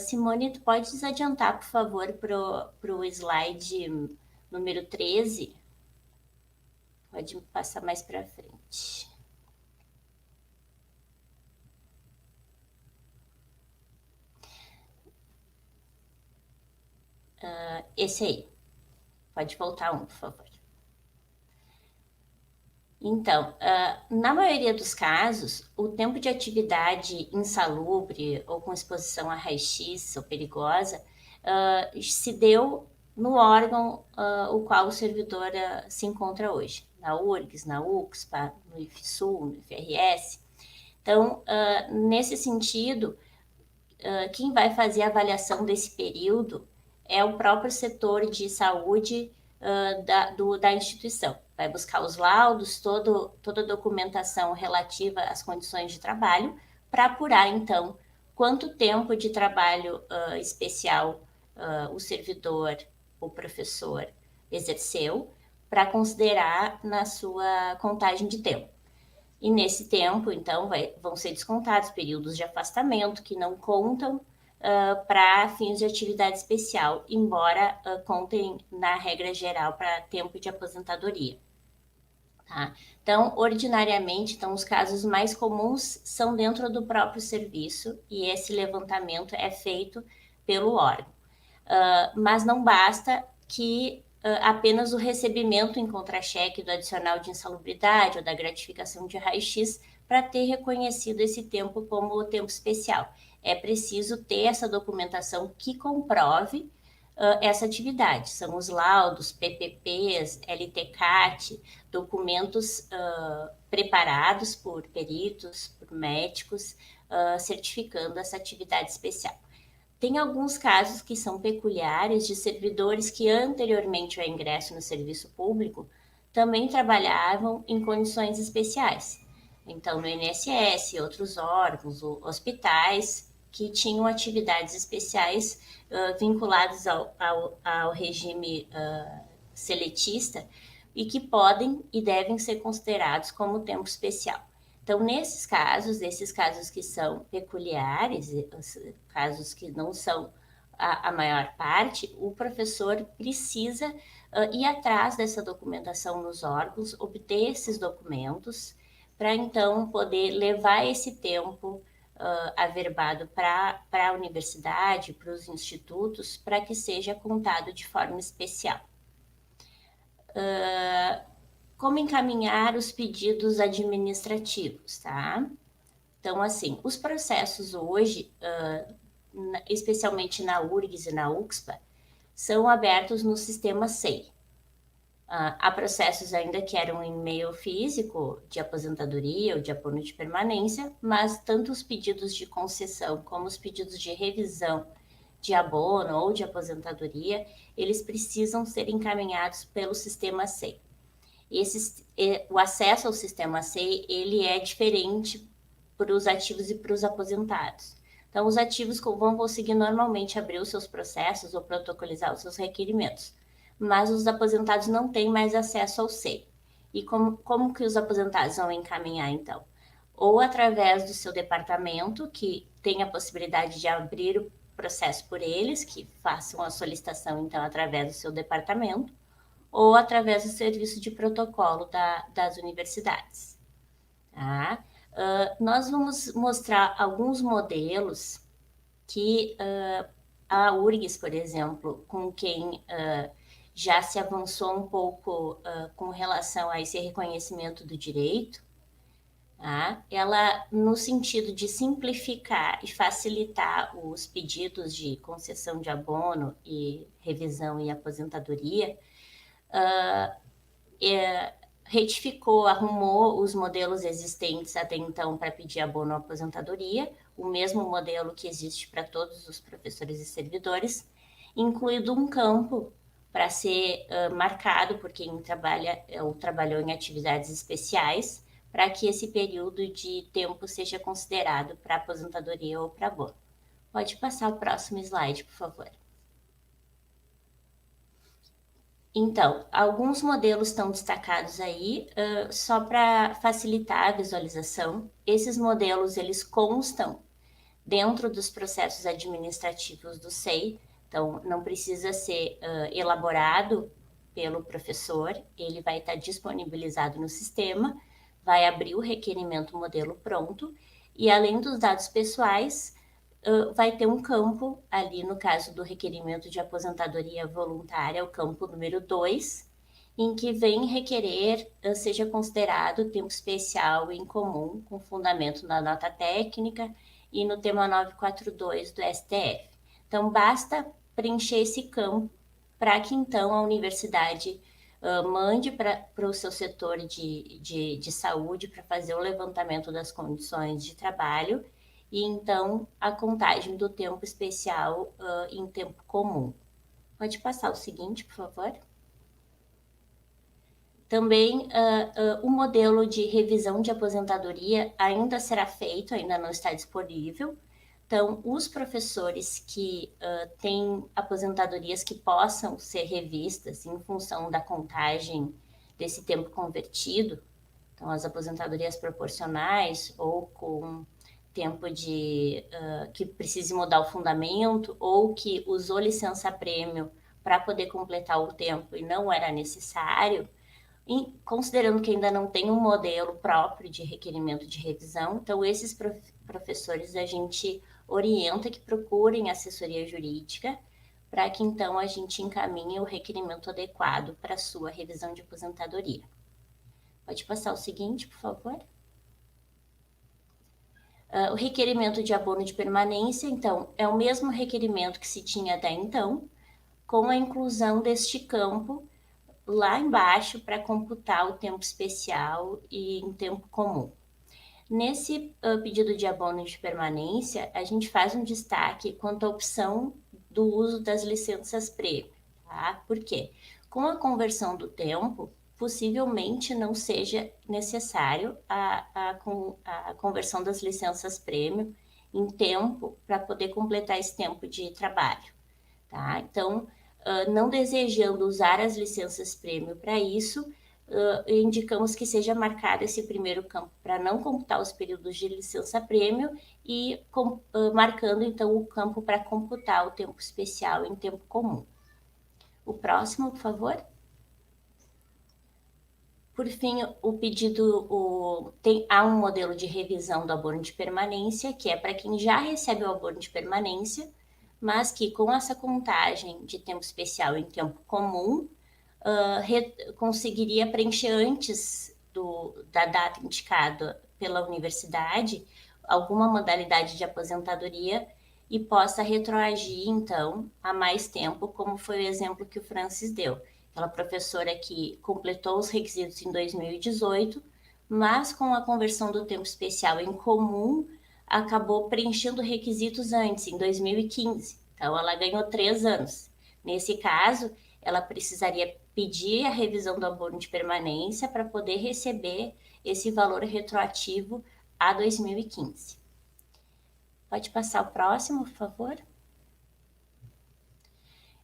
Simone, tu podes adiantar, por favor, para o slide número 13? Pode passar mais para frente. Esse aí. Pode voltar um, por favor. Então, na maioria dos casos, o tempo de atividade insalubre ou com exposição a raio-x ou perigosa se deu no órgão o qual o servidor se encontra hoje, na URGS, na UCSPA, no IFSU, no IFRS. Então, nesse sentido, quem vai fazer a avaliação desse período é o próprio setor de saúde da instituição. Vai buscar os laudos, toda a documentação relativa às condições de trabalho, para apurar, então, quanto tempo de trabalho especial o servidor, o professor, exerceu, para considerar na sua contagem de tempo. E nesse tempo, então, vão ser descontados períodos de afastamento que não contam para fins de atividade especial, embora contem na regra geral para tempo de aposentadoria. Tá? Então, ordinariamente, os casos mais comuns são dentro do próprio serviço e esse levantamento é feito pelo órgão. Mas não basta que apenas o recebimento em contra-cheque do adicional de insalubridade ou da gratificação de raio-x para ter reconhecido esse tempo como o tempo especial. É preciso ter essa documentação que comprove essa atividade. São os laudos, PPPs, LTCAT, documentos preparados por peritos, por médicos, certificando essa atividade especial. Tem alguns casos que são peculiares de servidores que anteriormente ao ingresso no serviço público também trabalhavam em condições especiais. Então, no INSS, outros órgãos, hospitais, que tinham atividades especiais vinculadas ao regime seletista e que podem e devem ser considerados como tempo especial. Então, nesses casos que são peculiares, casos que não são a maior parte, o professor precisa ir atrás dessa documentação nos órgãos, obter esses documentos, para então poder levar esse tempo averbado para a universidade, para os institutos, para que seja contado de forma especial. Como encaminhar os pedidos administrativos, tá? Então, assim, os processos hoje, especialmente na URGS e na UCSPA, são abertos no sistema SEI. Há processos ainda que eram em meio físico, de aposentadoria ou de abono de permanência, mas tanto os pedidos de concessão como os pedidos de revisão de abono ou de aposentadoria, eles precisam ser encaminhados pelo sistema SEI. O acesso ao sistema SEI, ele é diferente para os ativos e para os aposentados. Então, os ativos vão conseguir normalmente abrir os seus processos ou protocolizar os seus requerimentos, mas os aposentados não têm mais acesso ao SEI. E como que os aposentados vão encaminhar, então? Ou através do seu departamento, que tem a possibilidade de abrir o processo por eles, que façam a solicitação, então, através do seu departamento, ou através do serviço de protocolo das universidades. Tá? Nós vamos mostrar alguns modelos que a URGS, por exemplo, com quem já se avançou um pouco com relação a esse reconhecimento do direito, tá? Ela, no sentido de simplificar e facilitar os pedidos de concessão de abono e revisão e aposentadoria, retificou, arrumou os modelos existentes até então para pedir abono ou aposentadoria, o mesmo modelo que existe para todos os professores e servidores, incluído um campo para ser marcado por quem trabalha ou trabalhou em atividades especiais, para que esse período de tempo seja considerado para aposentadoria ou para abono. Pode passar o próximo slide, por favor. Então, alguns modelos estão destacados aí, só para facilitar a visualização. Esses modelos, eles constam dentro dos processos administrativos do SEI, então não precisa ser elaborado pelo professor, ele vai estar disponibilizado no sistema, vai abrir o requerimento modelo pronto, e além dos dados pessoais, vai ter um campo ali, no caso do requerimento de aposentadoria voluntária, o campo número 2, em que vem requerer seja considerado tempo especial e incomum, com fundamento na nota técnica e no tema 942 do STF. Então, basta preencher esse campo para que, então, a universidade mande para o seu setor de saúde para fazer o levantamento das condições de trabalho e, então, a contagem do tempo especial em tempo comum. Pode passar o seguinte, por favor. Também o modelo de revisão de aposentadoria ainda será feito, ainda não está disponível. Então, os professores que têm aposentadorias que possam ser revistas em função da contagem desse tempo convertido, então as aposentadorias proporcionais ou com tempo que precise mudar o fundamento ou que usou licença-prêmio para poder completar o tempo e não era necessário, considerando que ainda não tem um modelo próprio de requerimento de revisão, então esses professores a gente orienta que procurem assessoria jurídica para que então a gente encaminhe o requerimento adequado para a sua revisão de aposentadoria. Pode passar o seguinte, por favor. O requerimento de abono de permanência, então, é o mesmo requerimento que se tinha até então, com a inclusão deste campo lá embaixo para computar o tempo especial e em tempo comum. Nesse pedido de abono de permanência, a gente faz um destaque quanto à opção do uso das licenças prêmio, tá? Por quê? Com a conversão do tempo, possivelmente não seja necessário a conversão das licenças prêmio em tempo para poder completar esse tempo de trabalho, tá? Então, não desejando usar as licenças prêmio para isso, indicamos que seja marcado esse primeiro campo para não computar os períodos de licença prêmio e marcando então o campo para computar o tempo especial em tempo comum. O próximo, por favor. Por fim, o pedido há um modelo de revisão do abono de permanência, que é para quem já recebe o abono de permanência, mas que com essa contagem de tempo especial em tempo comum, conseguiria preencher antes da data indicada pela universidade alguma modalidade de aposentadoria e possa retroagir, então, a mais tempo, como foi o exemplo que o Francis deu. Aquela professora que completou os requisitos em 2018, mas com a conversão do tempo especial em comum, acabou preenchendo requisitos antes, em 2015. Então, ela ganhou 3 anos. Nesse caso, ela precisaria pedir a revisão do abono de permanência para poder receber esse valor retroativo a 2015. Pode passar o próximo, por favor?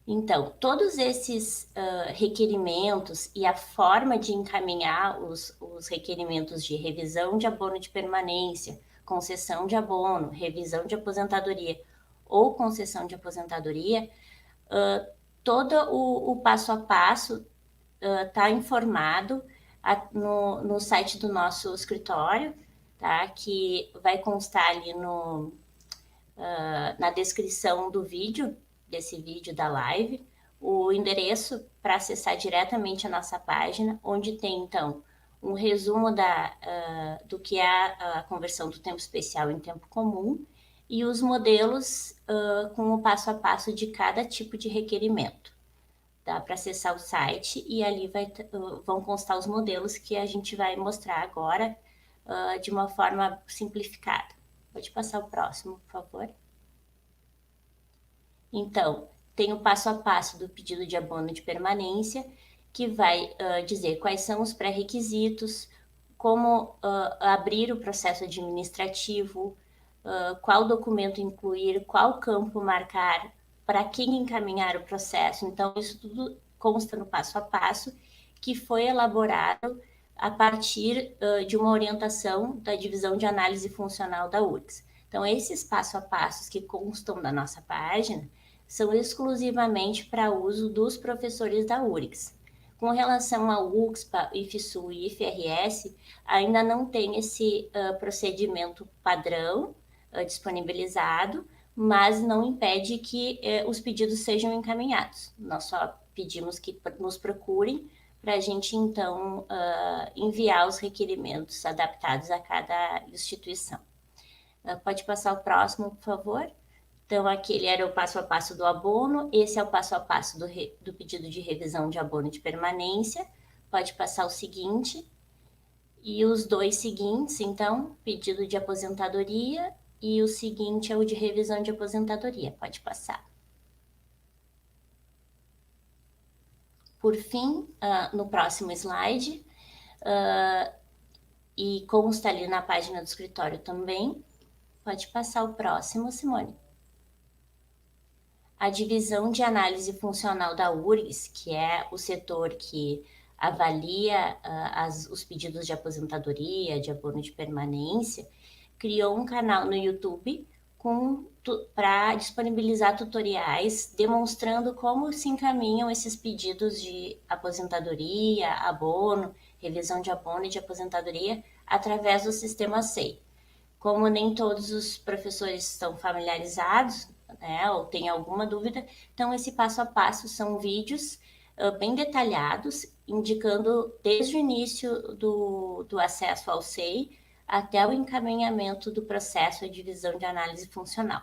Então, todos esses requerimentos e a forma de encaminhar os requerimentos de revisão de abono de permanência, concessão de abono, revisão de aposentadoria ou concessão de aposentadoria, todo o passo a passo está informado no site do nosso escritório, tá? Que vai constar ali na descrição do vídeo, desse vídeo da live, o endereço para acessar diretamente a nossa página, onde tem, então, um resumo do que é a conversão do tempo especial em tempo comum e os modelos com o passo a passo de cada tipo de requerimento. Dá para acessar o site e ali vão constar os modelos que a gente vai mostrar agora de uma forma simplificada. Pode passar o próximo, por favor. Então, tem o passo a passo do pedido de abono de permanência, que vai dizer quais são os pré-requisitos, como abrir o processo administrativo, qual documento incluir, qual campo marcar, para quem encaminhar o processo. Então, isso tudo consta no passo a passo, que foi elaborado a partir de uma orientação da Divisão de Análise Funcional da URGS. Então, esses passo a passos que constam da nossa página são exclusivamente para uso dos professores da URGS. Com relação ao UXPA, IFSU e IFRS, ainda não tem esse procedimento padrão disponibilizado, mas não impede que os pedidos sejam encaminhados. Nós só pedimos que nos procurem para a gente, então, enviar os requerimentos adaptados a cada instituição. Pode passar o próximo, por favor? Então, aquele era o passo a passo do abono, esse é o passo a passo do pedido de revisão de abono de permanência. Pode passar o seguinte. E os dois seguintes, então, pedido de aposentadoria e o seguinte é o de revisão de aposentadoria. Pode passar. Por fim, no próximo slide, e consta ali na página do escritório também, pode passar o próximo, Simone. A divisão de análise funcional da URGS, que é o setor que avalia os pedidos de aposentadoria, de abono de permanência, criou um canal no YouTube para disponibilizar tutoriais demonstrando como se encaminham esses pedidos de aposentadoria, abono, revisão de abono e de aposentadoria através do sistema SEI. Como nem todos os professores estão familiarizados, né, ou têm alguma dúvida, então esse passo a passo são vídeos bem detalhados, indicando desde o início do acesso ao SEI até o encaminhamento do processo de divisão de análise funcional.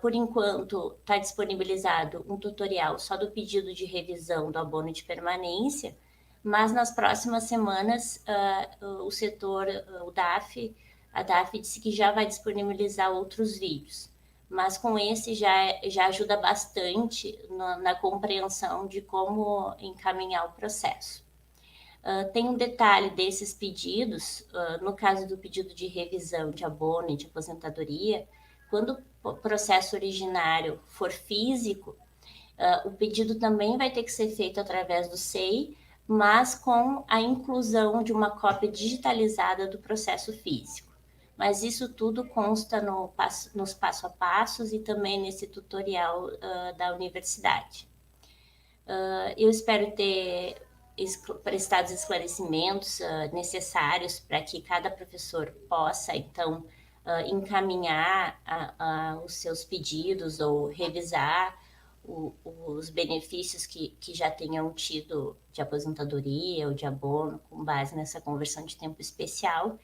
Por enquanto, está disponibilizado um tutorial só do pedido de revisão do abono de permanência, mas nas próximas semanas o setor, a DAF disse que já vai disponibilizar outros vídeos, mas com esse já ajuda bastante na compreensão de como encaminhar o processo. Tem um detalhe desses pedidos, no caso do pedido de revisão de abono e de aposentadoria, quando o processo originário for físico, o pedido também vai ter que ser feito através do SEI, mas com a inclusão de uma cópia digitalizada do processo físico. Mas isso tudo consta nos passo a passos e também nesse tutorial da universidade. Eu espero ter prestado os esclarecimentos necessários para que cada professor possa, então, encaminhar os seus pedidos ou revisar os benefícios que já tenham tido de aposentadoria ou de abono com base nessa conversão de tempo especial.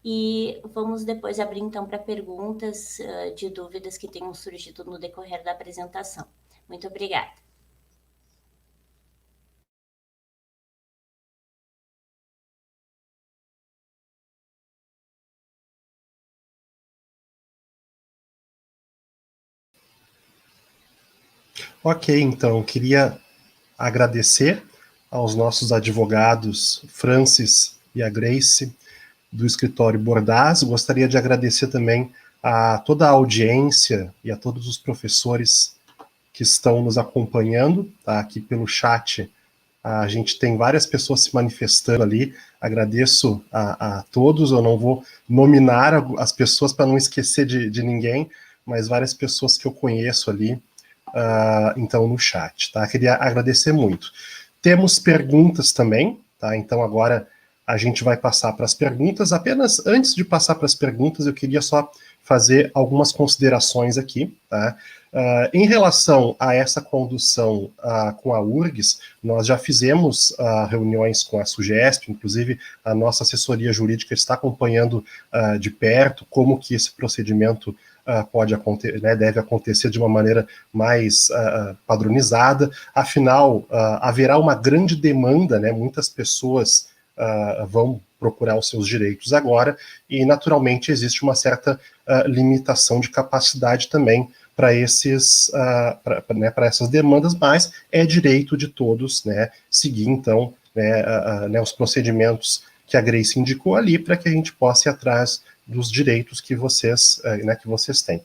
E vamos depois abrir, então, para perguntas de dúvidas que tenham surgido no decorrer da apresentação. Muito obrigada. Ok, então, queria agradecer aos nossos advogados, Francis e a Grace, do escritório Bordaz. Gostaria de agradecer também a toda a audiência e a todos os professores que estão nos acompanhando, tá? Aqui pelo chat. A gente tem várias pessoas se manifestando ali. Agradeço a todos. Eu não vou nominar as pessoas para não esquecer de ninguém, mas várias pessoas que eu conheço ali, então, no chat. Tá? Queria agradecer muito. Temos perguntas também, tá? Então agora a gente vai passar para as perguntas. Apenas antes de passar para as perguntas, eu queria só fazer algumas considerações aqui, tá? Em relação a essa condução com a URGS, nós já fizemos reuniões com a SUGESP, inclusive a nossa assessoria jurídica está acompanhando de perto como que esse procedimento pode acontecer, né, deve acontecer de uma maneira mais padronizada. Afinal, haverá uma grande demanda, né, muitas pessoas vão procurar os seus direitos agora, e naturalmente existe uma certa limitação de capacidade também para essas demandas, mas é direito de todos, né, seguir então os procedimentos que a Grace indicou ali para que a gente possa ir atrás dos direitos que vocês têm.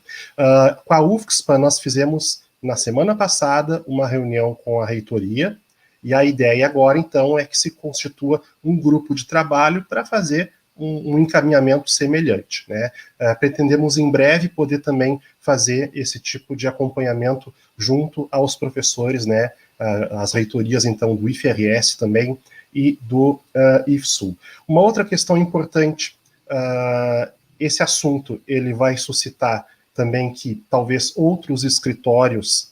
Com a UFSPA, nós fizemos na semana passada uma reunião com a reitoria, e a ideia agora, então, é que se constitua um grupo de trabalho para fazer um encaminhamento semelhante, né? Pretendemos em breve poder também fazer esse tipo de acompanhamento junto aos professores, né? As reitorias, então, do IFRS também e do IFSUL. Uma outra questão importante, esse assunto ele vai suscitar também que talvez outros escritórios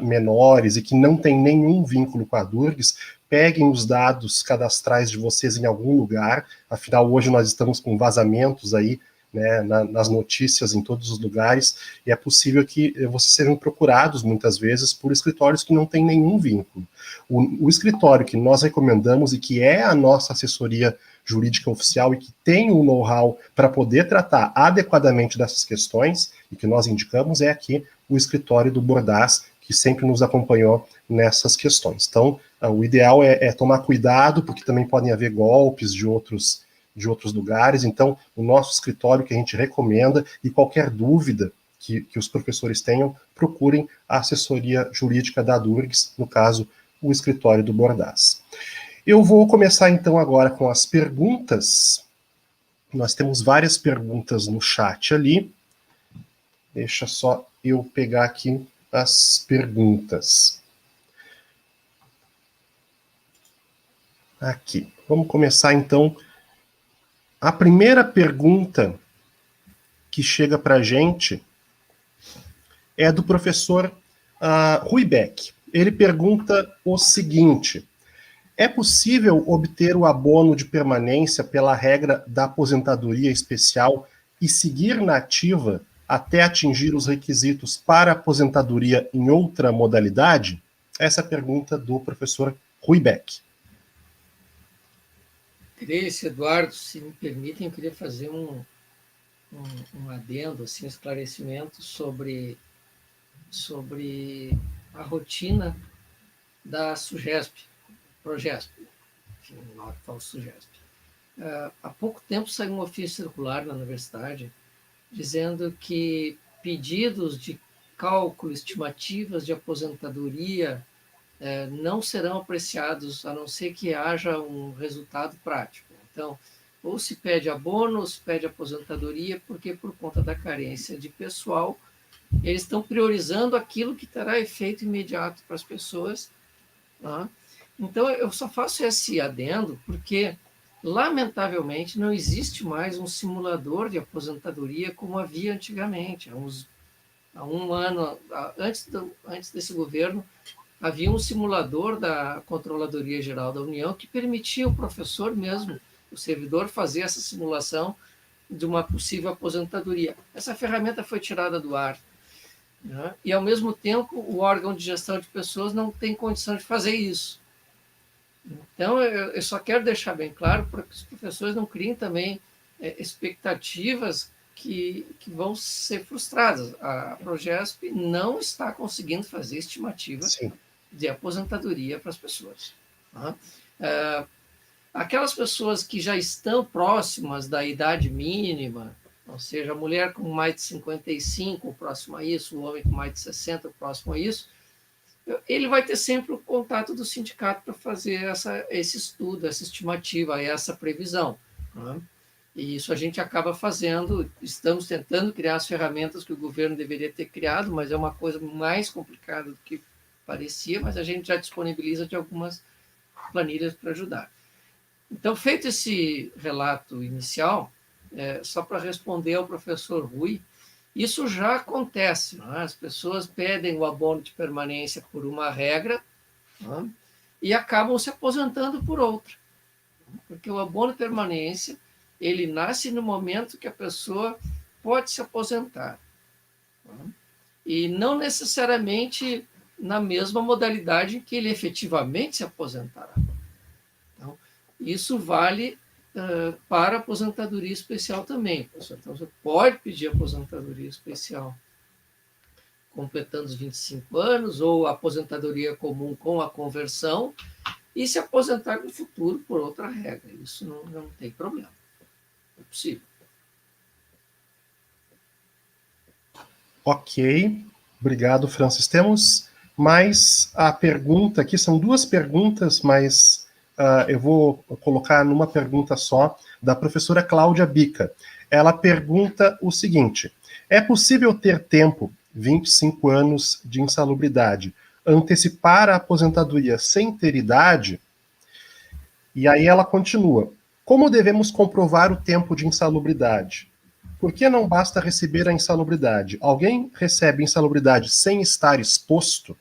menores e que não têm nenhum vínculo com a DURGS peguem os dados cadastrais de vocês em algum lugar. Afinal, hoje nós estamos com vazamentos aí, né, nas notícias em todos os lugares, e é possível que vocês sejam procurados muitas vezes por escritórios que não têm nenhum vínculo. O escritório que nós recomendamos e que é a nossa assessoria jurídica oficial e que tem o know-how para poder tratar adequadamente dessas questões, e que nós indicamos, é aqui o escritório do Bordaz, que sempre nos acompanhou nessas questões. Então, o ideal é tomar cuidado, porque também podem haver golpes de outros lugares. Então, o nosso escritório que a gente recomenda, e qualquer dúvida que os professores tenham, procurem a assessoria jurídica da DURGS, no caso, o escritório do Bordaz. Eu vou começar, então, agora com as perguntas. Nós temos várias perguntas no chat ali. Deixa só eu pegar aqui as perguntas. Aqui. Vamos começar, então. A primeira pergunta que chega para a gente é do professor Rui Beck. Ele pergunta o seguinte: é possível obter o abono de permanência pela regra da aposentadoria especial e seguir na ativa até atingir os requisitos para aposentadoria em outra modalidade? Essa é a pergunta do professor Rui Beck. Grace, Eduardo, se me permitem, eu queria fazer um adendo, assim, um esclarecimento sobre a rotina da SUGESP, PROGESP, enfim, não falo SUGESP. Há pouco tempo saiu um ofício circular na universidade dizendo que pedidos de cálculo, estimativas de aposentadoria não serão apreciados, a não ser que haja um resultado prático. Então, ou se pede abono, ou se pede aposentadoria, porque por conta da carência de pessoal, eles estão priorizando aquilo que terá efeito imediato para as pessoas. Tá? Então, eu só faço esse adendo porque, lamentavelmente, não existe mais um simulador de aposentadoria como havia antigamente. Há um ano, antes desse governo, havia um simulador da Controladoria Geral da União que permitia o professor mesmo, o servidor, fazer essa simulação de uma possível aposentadoria. Essa ferramenta foi tirada do ar. Né? E, ao mesmo tempo, o órgão de gestão de pessoas não tem condição de fazer isso. Então, eu só quero deixar bem claro para que os professores não criem também expectativas que vão ser frustradas. A Progesp não está conseguindo fazer estimativa de aposentadoria para as pessoas. Tá? Aquelas pessoas que já estão próximas da idade mínima, ou seja, a mulher com mais de 55, próximo a isso, o homem com mais de 60, próximo a isso, ele vai ter sempre o contato do sindicato para fazer esse estudo, essa estimativa, essa previsão. Né? E isso a gente acaba fazendo, estamos tentando criar as ferramentas que o governo deveria ter criado, mas é uma coisa mais complicada do que parecia, mas a gente já disponibiliza de algumas planilhas para ajudar. Então, feito esse relato inicial, só para responder ao professor Rui, isso já acontece. Né? As pessoas pedem o abono de permanência por uma regra, né? E acabam se aposentando por outra. Porque o abono de permanência, ele nasce no momento que a pessoa pode se aposentar. Né? E não necessariamente na mesma modalidade em que ele efetivamente se aposentará. Então, isso vale para a aposentadoria especial também. Então, você pode pedir aposentadoria especial completando os 25 anos, ou aposentadoria comum com a conversão, e se aposentar no futuro por outra regra. Isso não tem problema. É possível. Ok. Obrigado, Francis. Temos mais a pergunta aqui, são duas perguntas, mas eu vou colocar numa pergunta só, da professora Cláudia Bica. Ela pergunta o seguinte: é possível ter tempo, 25 anos de insalubridade, antecipar a aposentadoria sem ter idade? E aí ela continua: como devemos comprovar o tempo de insalubridade? Por que não basta receber a insalubridade? Alguém recebe insalubridade sem estar exposto?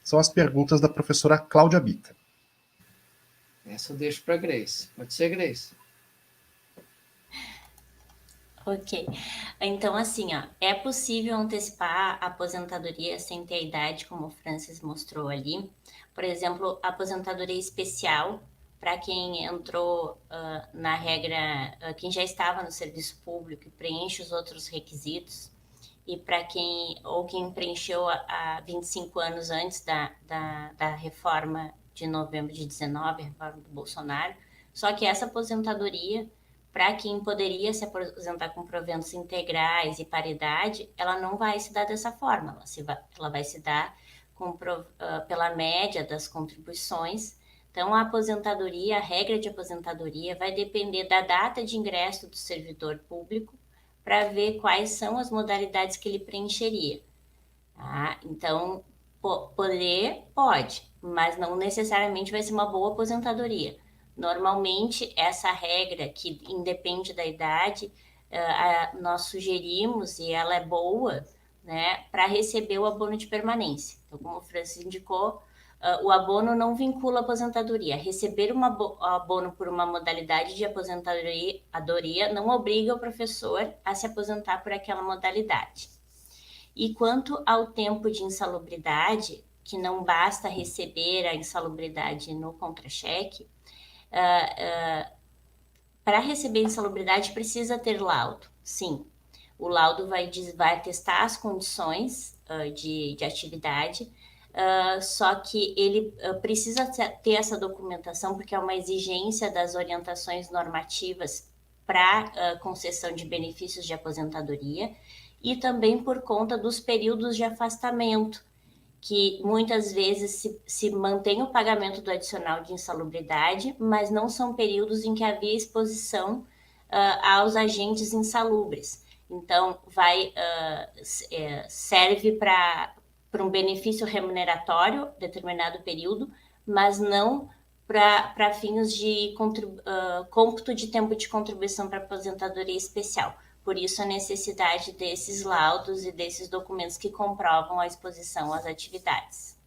São as perguntas da professora Cláudia Bica. Essa eu deixo para a Grace. Pode ser, Grace. Ok. Então, assim, ó, é possível antecipar a aposentadoria sem ter idade, como o Francis mostrou ali. Por exemplo, aposentadoria especial, para quem entrou na regra, quem já estava no serviço público e preenche os outros requisitos, e para quem preencheu há 25 anos antes da reforma de novembro de 19, a reforma do Bolsonaro. Só que essa aposentadoria, para quem poderia se aposentar com proventos integrais e paridade, ela não vai se dar dessa forma, ela vai se dar pela média das contribuições. Então, a regra de aposentadoria vai depender da data de ingresso do servidor público, para ver quais são as modalidades que ele preencheria. Tá? Então, pode, mas não necessariamente vai ser uma boa aposentadoria. Normalmente, essa regra, que independe da idade, nós sugerimos, e ela é boa, né, para receber o abono de permanência. Então, como o Francis indicou, o abono não vincula a aposentadoria. Receber um abono por uma modalidade de aposentadoria não obriga o professor a se aposentar por aquela modalidade. E quanto ao tempo de insalubridade, que não basta receber a insalubridade no contra-cheque, para receber insalubridade precisa ter laudo, sim. O laudo vai atestar as condições de atividade, só que ele precisa ter essa documentação porque é uma exigência das orientações normativas para concessão de benefícios de aposentadoria e também por conta dos períodos de afastamento, que muitas vezes se mantém o pagamento do adicional de insalubridade, mas não são períodos em que havia exposição aos agentes insalubres. Então, serve para um benefício remuneratório, determinado período, mas não para fins de cômputo de tempo de contribuição para aposentadoria especial. Por isso, a necessidade desses laudos e desses documentos que comprovam a exposição às atividades.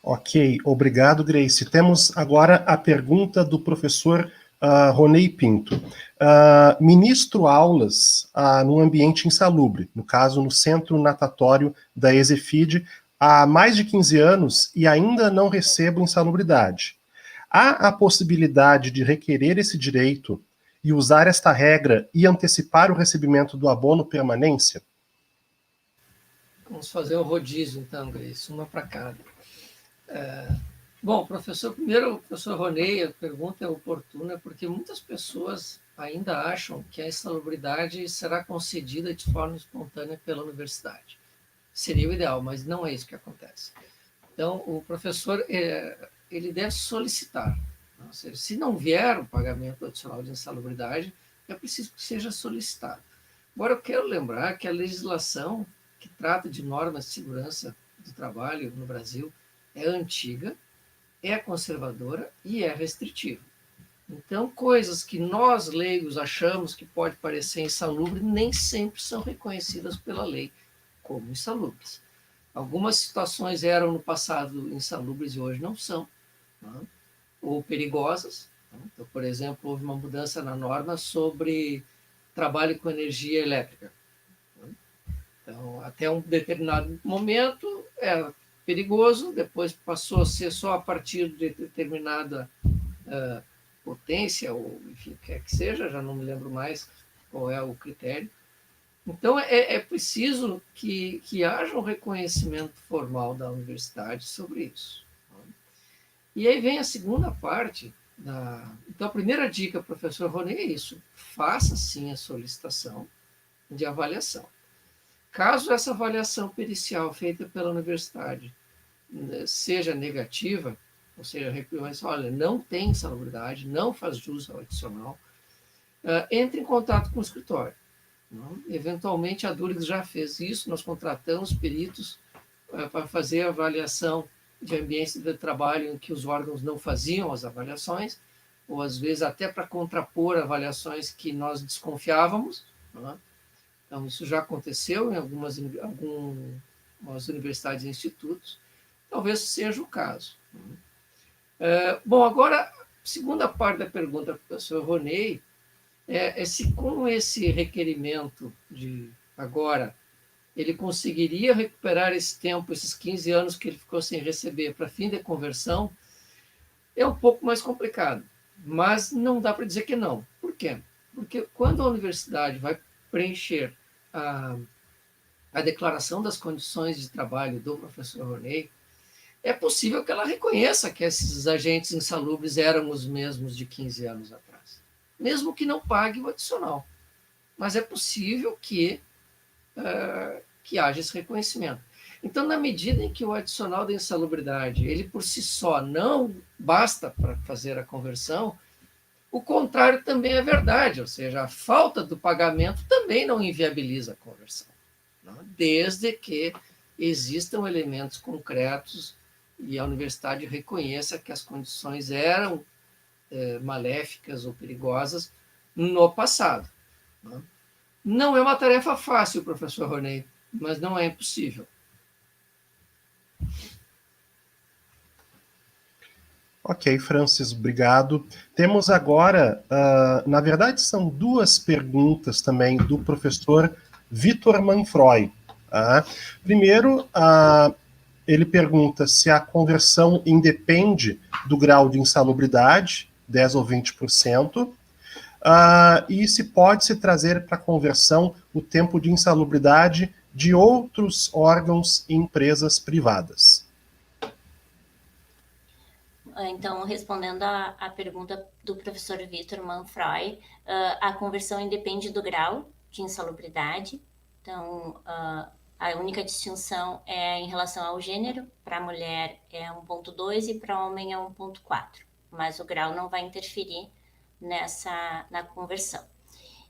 Ok, obrigado, Grace. Temos agora a pergunta do professor Ronei Pinto. Ministro aulas num ambiente insalubre, no caso, no centro natatório da ESEFID, há mais de 15 anos e ainda não recebo insalubridade. Há a possibilidade de requerer esse direito e usar esta regra e antecipar o recebimento do abono permanência? Vamos fazer um rodízio, então, Grace, uma para cada. Bom, primeiro, professor Roney, a pergunta é oportuna, porque muitas pessoas ainda acham que a insalubridade será concedida de forma espontânea pela universidade. Seria o ideal, mas não é isso que acontece. Então, o professor ele deve solicitar. Ou seja, se não vier o pagamento adicional de insalubridade, é preciso que seja solicitado. Agora, eu quero lembrar que a legislação que trata de normas de segurança do trabalho no Brasil é antiga, é conservadora e é restritiva. Então, coisas que nós, leigos, achamos que pode parecer insalubre, nem sempre são reconhecidas pela lei como insalubres. Algumas situações eram no passado insalubres e hoje não são, né? Ou perigosas. Então, por exemplo, houve uma mudança na norma sobre trabalho com energia elétrica. Então, até um determinado momento era perigoso, depois passou a ser só a partir de determinada potência, ou enfim, o que quer que seja, já não me lembro mais qual é o critério. Então, é preciso que haja um reconhecimento formal da universidade sobre isso. E aí vem a segunda parte. Então, a primeira dica, professor Roney, é isso. Faça, sim, a solicitação de avaliação. Caso essa avaliação pericial feita pela universidade seja negativa, ou seja, reconheça, olha, não tem insalubridade, não faz jus ao adicional, entre em contato com o escritório. Não? Eventualmente, a Durgs já fez isso, nós contratamos peritos para fazer a avaliação de ambiente de trabalho em que os órgãos não faziam as avaliações, ou às vezes até para contrapor avaliações que nós desconfiávamos. Não? Então, isso já aconteceu em algumas universidades e institutos. Talvez seja o caso. Bom, agora, a segunda parte da pergunta do professor Roney é se com esse requerimento de agora ele conseguiria recuperar esse tempo, esses 15 anos que ele ficou sem receber para fim de conversão, é um pouco mais complicado, mas não dá para dizer que não. Por quê? Porque quando a universidade vai preencher a declaração das condições de trabalho do professor Roney, é possível que ela reconheça que esses agentes insalubres eram os mesmos de 15 anos atrás, mesmo que não pague o adicional. Mas é possível que haja esse reconhecimento. Então, na medida em que o adicional da insalubridade, ele por si só não basta para fazer a conversão, o contrário também é verdade, ou seja, a falta do pagamento também não inviabiliza a conversão, não? Desde que existam elementos concretos e a universidade reconheça que as condições eram maléficas ou perigosas no passado. Não? Não é uma tarefa fácil, professor Roney, mas não é impossível. Ok, Francis, obrigado. Temos agora, na verdade, são duas perguntas também do professor Vitor Manfroy. Primeiro, ele pergunta se a conversão independe do grau de insalubridade, 10% ou 20%, e se pode-se trazer para a conversão o tempo de insalubridade de outros órgãos e empresas privadas. Então, respondendo à pergunta do professor Vitor Manfroy, a conversão independe do grau de insalubridade. Então, a única distinção é em relação ao gênero. Para a mulher é 1,2 e para o homem é 1,4. Mas o grau não vai interferir na conversão.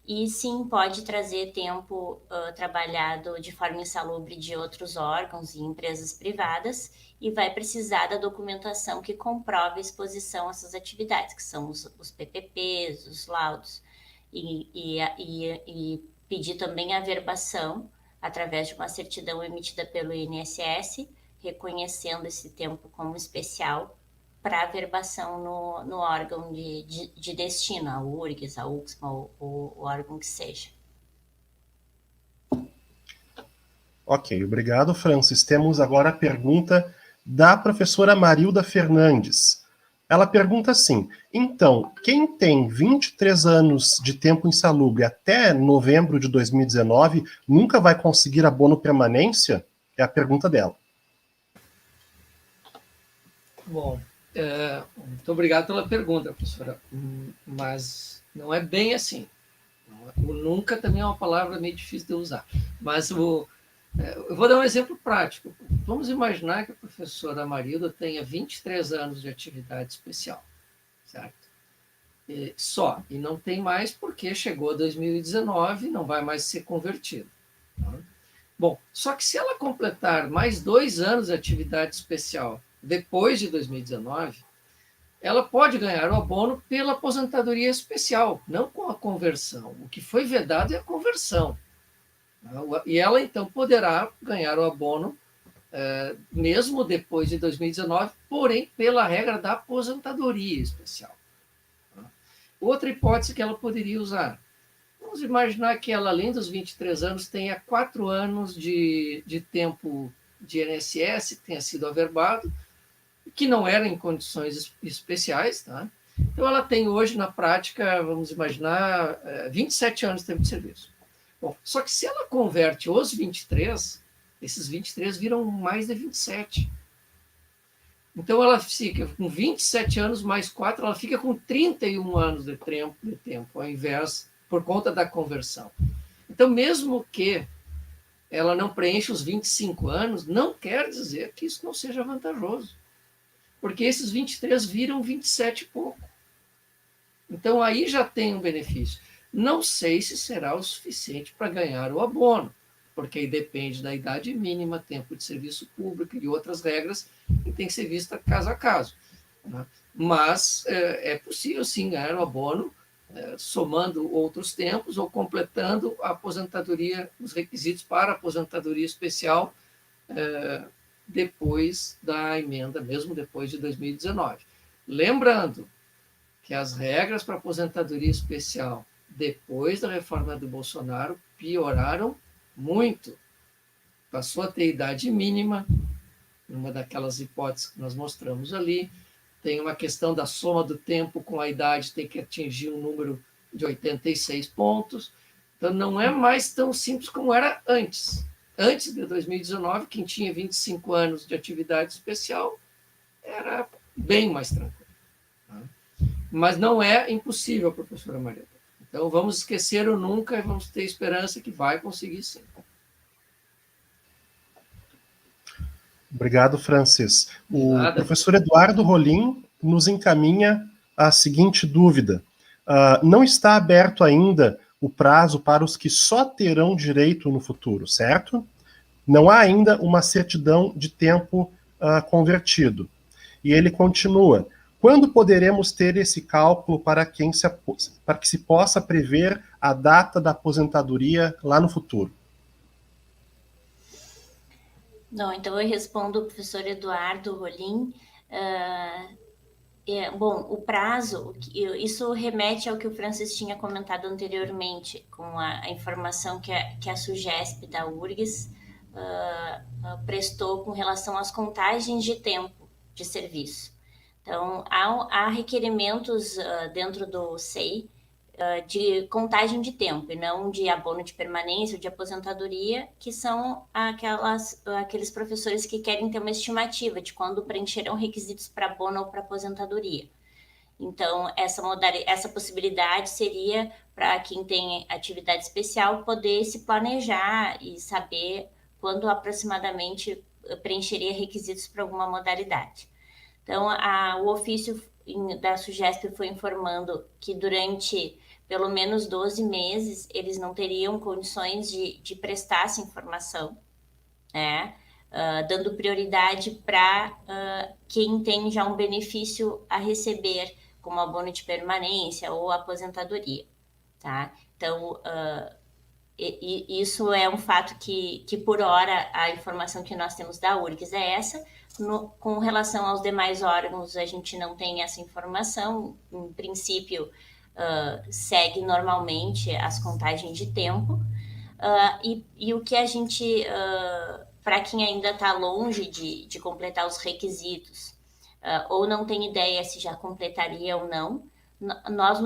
E sim, pode trazer tempo trabalhado de forma insalubre de outros órgãos e empresas privadas, e vai precisar da documentação que comprove a exposição a essas atividades, que são os PPPs, os laudos, e pedir também a averbação através de uma certidão emitida pelo INSS, reconhecendo esse tempo como especial para averbação no órgão de destino, a URGS, a UXMA, ou o órgão que seja. Ok, obrigado, Francis. Temos agora a pergunta da professora Marilda Fernandes. Ela pergunta assim: então, quem tem 23 anos de tempo insalubre até novembro de 2019 nunca vai conseguir abono permanência? É a pergunta dela. Bom, muito obrigado pela pergunta, professora, mas não é bem assim. O nunca também é uma palavra meio difícil de usar, mas eu vou dar um exemplo prático. Vamos imaginar que a professora Marilda tenha 23 anos de atividade especial, certo? E não tem mais porque chegou a 2019 e não vai mais ser convertido. Tá? Bom, só que se ela completar mais 2 anos de atividade especial depois de 2019, ela pode ganhar o abono pela aposentadoria especial, não com a conversão. O que foi vedado é a conversão. E ela, então, poderá ganhar o abono mesmo depois de 2019, porém pela regra da aposentadoria especial. Outra hipótese que ela poderia usar. Vamos imaginar que ela, além dos 23 anos, tenha 4 anos de tempo de INSS, tenha sido averbado, que não era em condições especiais, tá? Então, ela tem hoje, na prática, vamos imaginar, 27 anos de tempo de serviço. Bom, só que se ela converte os 23, esses 23 viram mais de 27. Então, ela fica com 27 anos mais 4, ela fica com 31 anos de tempo, ao invés, por conta da conversão. Então, mesmo que ela não preencha os 25 anos, não quer dizer que isso não seja vantajoso. Porque esses 23 viram 27 e pouco. Então, aí já tem um benefício. Não sei se será o suficiente para ganhar o abono, porque aí depende da idade mínima, tempo de serviço público e outras regras que tem que ser vista caso a caso. Né? Mas é possível, sim, ganhar o abono somando outros tempos ou completando a aposentadoria, os requisitos para a aposentadoria especial depois da emenda, mesmo depois de 2019. Lembrando que as regras para aposentadoria especial depois da reforma do Bolsonaro pioraram muito. Passou a ter idade mínima, numa daquelas hipóteses que nós mostramos ali, tem uma questão da soma do tempo com a idade, tem que atingir um número de 86 pontos, então não é mais tão simples como era antes. Antes de 2019, quem tinha 25 anos de atividade especial era bem mais tranquilo. Tá? Mas não é impossível, professora Maria. Então, vamos esquecer o nunca e vamos ter esperança que vai conseguir sim. Obrigado, Francis. O professor Eduardo Rolim nos encaminha a seguinte dúvida. Não está aberto ainda o prazo para os que só terão direito no futuro, certo? Não há ainda uma certidão de tempo convertido. E ele continua. Quando poderemos ter esse cálculo para que se possa prever a data da aposentadoria lá no futuro? Não, então eu respondo o professor Eduardo Rolim. Bom, o prazo, isso remete ao que o Francis tinha comentado anteriormente, com a informação que a SUGESP da URGS prestou com relação às contagens de tempo de serviço. Então, há requerimentos dentro do SEI de contagem de tempo, e não de abono de permanência ou de aposentadoria, que são aqueles professores que querem ter uma estimativa de quando preencherão requisitos para abono ou para aposentadoria. Então, essa possibilidade seria para quem tem atividade especial poder se planejar e saber quando aproximadamente preencheria requisitos para alguma modalidade. Então, o ofício da SUGESP foi informando que durante pelo menos 12 meses eles não teriam condições de prestar essa informação, né? Dando prioridade para quem tem já um benefício a receber, como abono de permanência ou aposentadoria, tá? Então, isso é um fato que por hora, a informação que nós temos da URGS é essa. Com relação aos demais órgãos, a gente não tem essa informação. Em princípio, segue normalmente as contagens de tempo. E o que a gente, para quem ainda está longe de completar os requisitos, ou não tem ideia se já completaria ou não, nós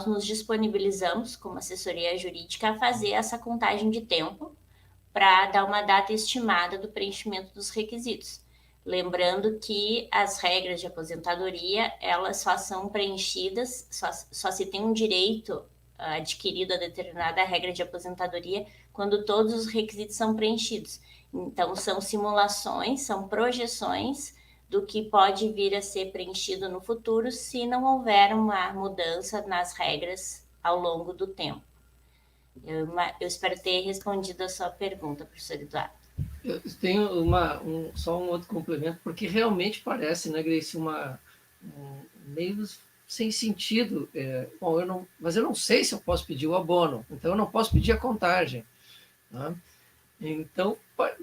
nos disponibilizamos, como assessoria jurídica, a fazer essa contagem de tempo para dar uma data estimada do preenchimento dos requisitos. Lembrando que as regras de aposentadoria, elas só são preenchidas, só se tem um direito adquirido a determinada regra de aposentadoria quando todos os requisitos são preenchidos. Então, são simulações, são projeções do que pode vir a ser preenchido no futuro se não houver uma mudança nas regras ao longo do tempo. Eu espero ter respondido a sua pergunta, professor Eduardo. Eu tenho só um outro complemento, porque realmente parece, né, Grace, meio sem sentido. Mas eu não sei se eu posso pedir o abono, então eu não posso pedir a contagem. Né? Então,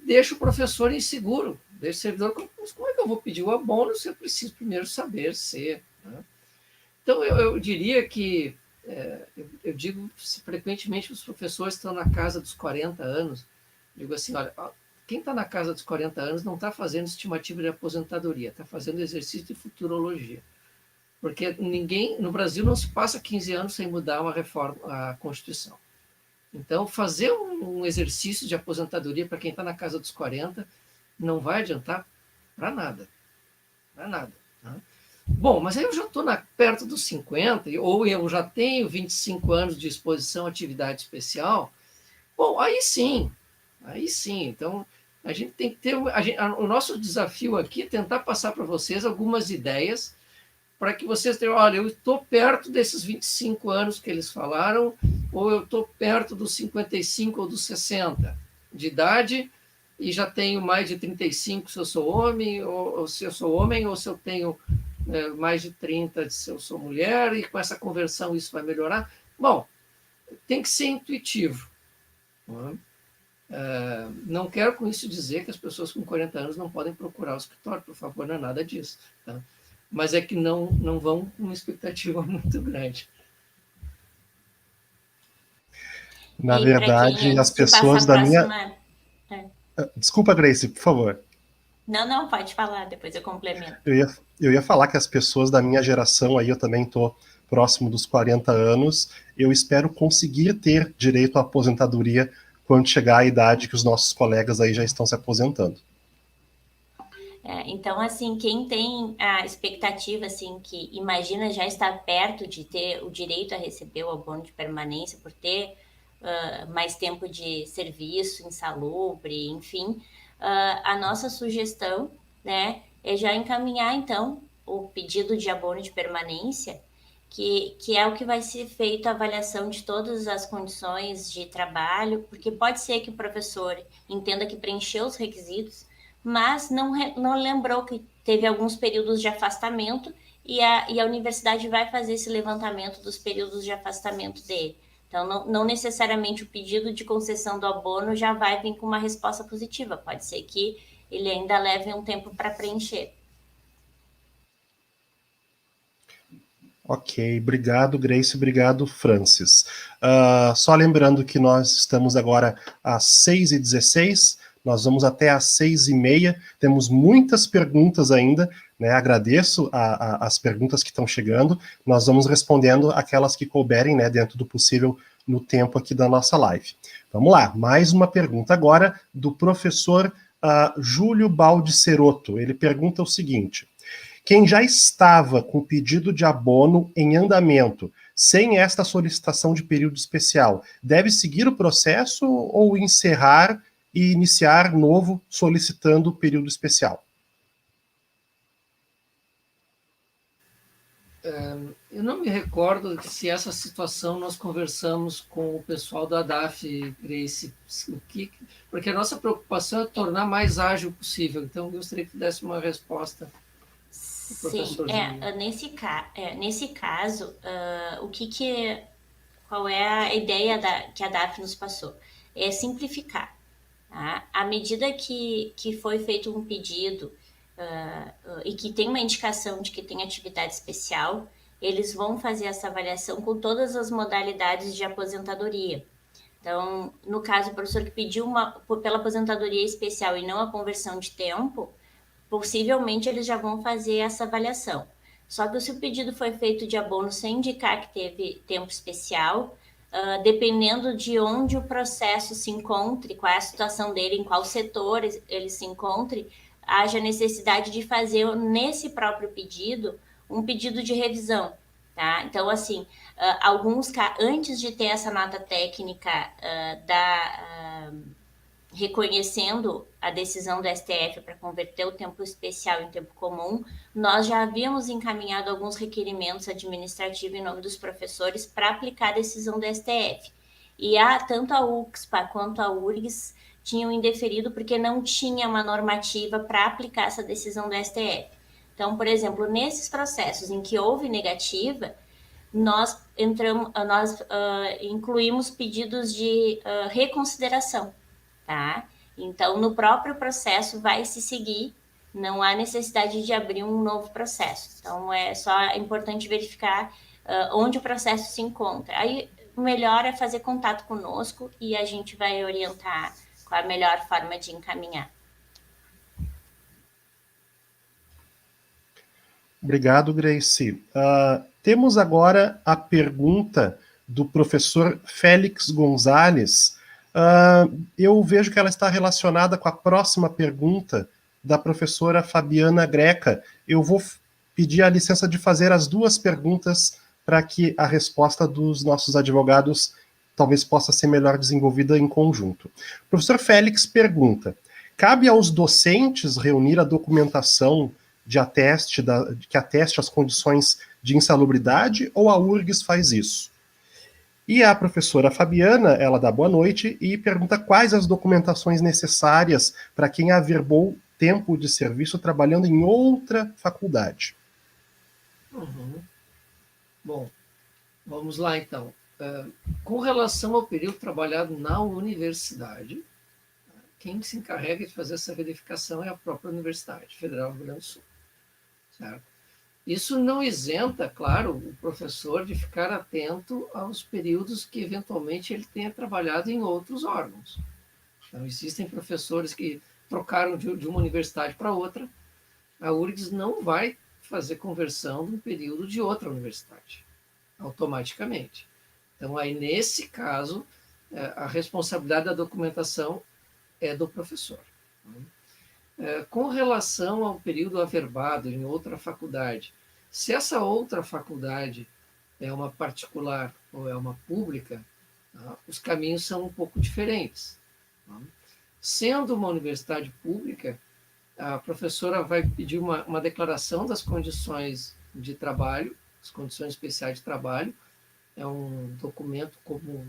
deixa o professor inseguro, deixa o servidor, como é que eu vou pedir o abono se eu preciso primeiro saber se... Né? Então, eu diria que, eu digo frequentemente, os professores estão na casa dos 40 anos, digo assim, olha, quem está na casa dos 40 anos não está fazendo estimativa de aposentadoria, está fazendo exercício de futurologia. Porque no Brasil não se passa 15 anos sem mudar uma reforma, a Constituição. Então, fazer um exercício de aposentadoria para quem está na casa dos 40 não vai adiantar para nada. Para nada. Tá? Bom, mas aí eu já estou perto dos 50, ou eu já tenho 25 anos de exposição à atividade especial. Bom, aí sim. Então, a gente tem que ter... o nosso desafio aqui é tentar passar para vocês algumas ideias para que vocês tenham, olha, eu estou perto desses 25 anos que eles falaram, ou eu estou perto dos 55 ou dos 60 de idade, e já tenho mais de 35 se eu sou homem, ou se eu sou homem, ou se eu tenho mais de 30 se eu sou mulher, e com essa conversão isso vai melhorar. Bom, tem que ser intuitivo. Não quero com isso dizer que as pessoas com 40 anos não podem procurar o escritório, por favor, não é nada disso. Tá? Mas é que não vão com uma expectativa muito grande. Na verdade, as pessoas da minha... Desculpa, Grace, por favor. Não, pode falar, depois eu complemento. Eu ia falar que as pessoas da minha geração, aí eu também estou próximo dos 40 anos, eu espero conseguir ter direito à aposentadoria quando chegar a idade que os nossos colegas aí já estão se aposentando. Então, assim, quem tem a expectativa, assim, que imagina já estar perto de ter o direito a receber o abono de permanência por ter mais tempo de serviço insalubre, enfim, a nossa sugestão, né, é já encaminhar, então, o pedido de abono de permanência, que é o que vai ser feito a avaliação de todas as condições de trabalho, porque pode ser que o professor entenda que preencheu os requisitos, mas não lembrou que teve alguns períodos de afastamento e a universidade vai fazer esse levantamento dos períodos de afastamento dele. Então, não necessariamente o pedido de concessão do abono já vai vir com uma resposta positiva. Pode ser que ele ainda leve um tempo para preencher. Ok, obrigado, Grace, obrigado, Francis. Só lembrando que nós estamos agora às 6h16, nós vamos até às 6h30, temos muitas perguntas ainda, né? Agradeço as perguntas que estão chegando, nós vamos respondendo aquelas que couberem, né, dentro do possível no tempo aqui da nossa live. Vamos lá, mais uma pergunta agora do professor Júlio Baldiceroto. Ele pergunta o seguinte: quem já estava com pedido de abono em andamento, sem esta solicitação de período especial, deve seguir o processo ou encerrar e iniciar novo solicitando período especial? Eu não me recordo se essa situação nós conversamos com o pessoal da ADAF, Grace, porque a nossa preocupação é tornar mais ágil possível, então eu gostaria que desse uma resposta. Sim, nesse caso, qual é a ideia que a DAF nos passou? É simplificar. Tá? À medida que foi feito um pedido e que tem uma indicação de que tem atividade especial, eles vão fazer essa avaliação com todas as modalidades de aposentadoria. Então, no caso, o professor que pediu pela aposentadoria especial e não a conversão de tempo, possivelmente eles já vão fazer essa avaliação. Só que se o pedido foi feito de abono sem indicar que teve tempo especial, dependendo de onde o processo se encontre, qual é a situação dele, em qual setor ele se encontre, haja necessidade de fazer nesse próprio pedido um pedido de revisão. Tá? Então, assim, antes de ter essa nota técnica reconhecendo a decisão do STF para converter o tempo especial em tempo comum, nós já havíamos encaminhado alguns requerimentos administrativos em nome dos professores para aplicar a decisão do STF. E tanto a UXPA quanto a URGS tinham indeferido porque não tinha uma normativa para aplicar essa decisão do STF. Então, por exemplo, nesses processos em que houve negativa, nós incluímos pedidos de reconsideração. Tá? Então, no próprio processo vai se seguir, não há necessidade de abrir um novo processo. Então, é importante verificar onde o processo se encontra. Aí, o melhor é fazer contato conosco e a gente vai orientar qual a melhor forma de encaminhar. Obrigado, Grace. Temos agora a pergunta do professor Félix Gonzalez. Eu vejo que ela está relacionada com a próxima pergunta da professora Fabiana Greca. Eu vou pedir a licença de fazer as duas perguntas para que a resposta dos nossos advogados talvez possa ser melhor desenvolvida em conjunto. O professor Félix pergunta: cabe aos docentes reunir a documentação que ateste as condições de insalubridade ou a URGS faz isso? E a professora Fabiana, ela dá boa noite e pergunta quais as documentações necessárias para quem averbou tempo de serviço trabalhando em outra faculdade. Bom, vamos lá então. Com relação ao período trabalhado na universidade, quem se encarrega de fazer essa verificação é a própria Universidade Federal do Rio Grande do Sul. Certo? Isso não isenta, claro, o professor de ficar atento aos períodos que, eventualmente, ele tenha trabalhado em outros órgãos. Então, existem professores que trocaram de uma universidade para outra. A URGS não vai fazer conversão de um período de outra universidade, automaticamente. Então, aí, nesse caso, a responsabilidade da documentação é do professor. Com relação ao período averbado em outra faculdade, se essa outra faculdade é uma particular ou é uma pública, os caminhos são um pouco diferentes. Sendo uma universidade pública, a professora vai pedir uma declaração das condições de trabalho, as condições especiais de trabalho. É um documento como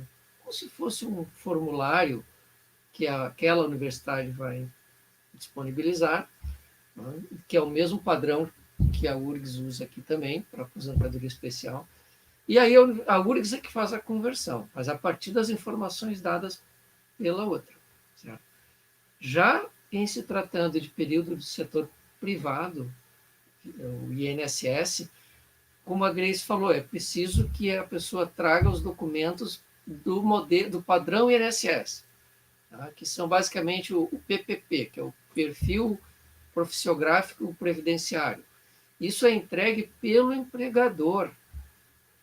se fosse um formulário que aquela universidade vai disponibilizar, que é o mesmo padrão que a URGS usa aqui também, para aposentadoria especial. E aí a URGS é que faz a conversão, mas a partir das informações dadas pela outra. Certo? Já em se tratando de período do setor privado, o INSS, como a Grace falou, é preciso que a pessoa traga os documentos do padrão INSS, tá? Que são basicamente o PPP, que é o Perfil Profissiográfico Previdenciário. Isso é entregue pelo empregador,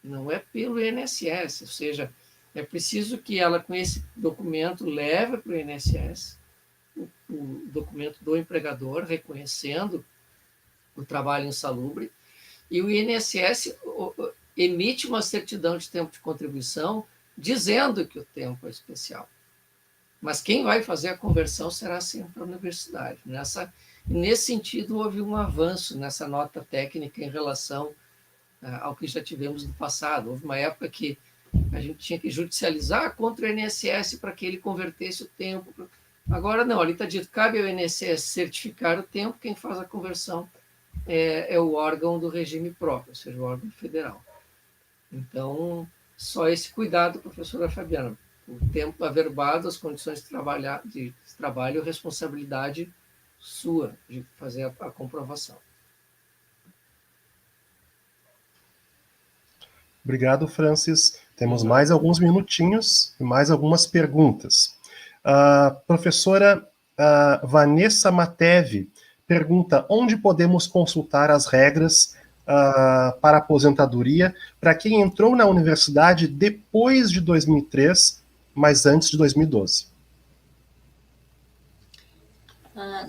não é pelo INSS, ou seja, é preciso que ela, com esse documento, leve para o INSS o documento do empregador, reconhecendo o trabalho insalubre, e o INSS emite uma certidão de tempo de contribuição dizendo que o tempo é especial. Mas quem vai fazer a conversão será sempre a universidade. Nesse sentido, houve um avanço nessa nota técnica em relação ao que já tivemos no passado. Houve uma época que a gente tinha que judicializar contra o INSS para que ele convertesse o tempo. Agora não, ali está dito, cabe ao INSS certificar o tempo, quem faz a conversão é o órgão do regime próprio, ou seja, o órgão federal. Então, só esse cuidado, professora Fabiana. O tempo averbado, as condições de trabalho, responsabilidade sua de fazer a comprovação. Obrigado, Francis. Temos mais alguns minutinhos e mais algumas perguntas. Professora Vanessa Matevi pergunta onde podemos consultar as regras para aposentadoria para quem entrou na universidade depois de 2003, mas antes de 2012.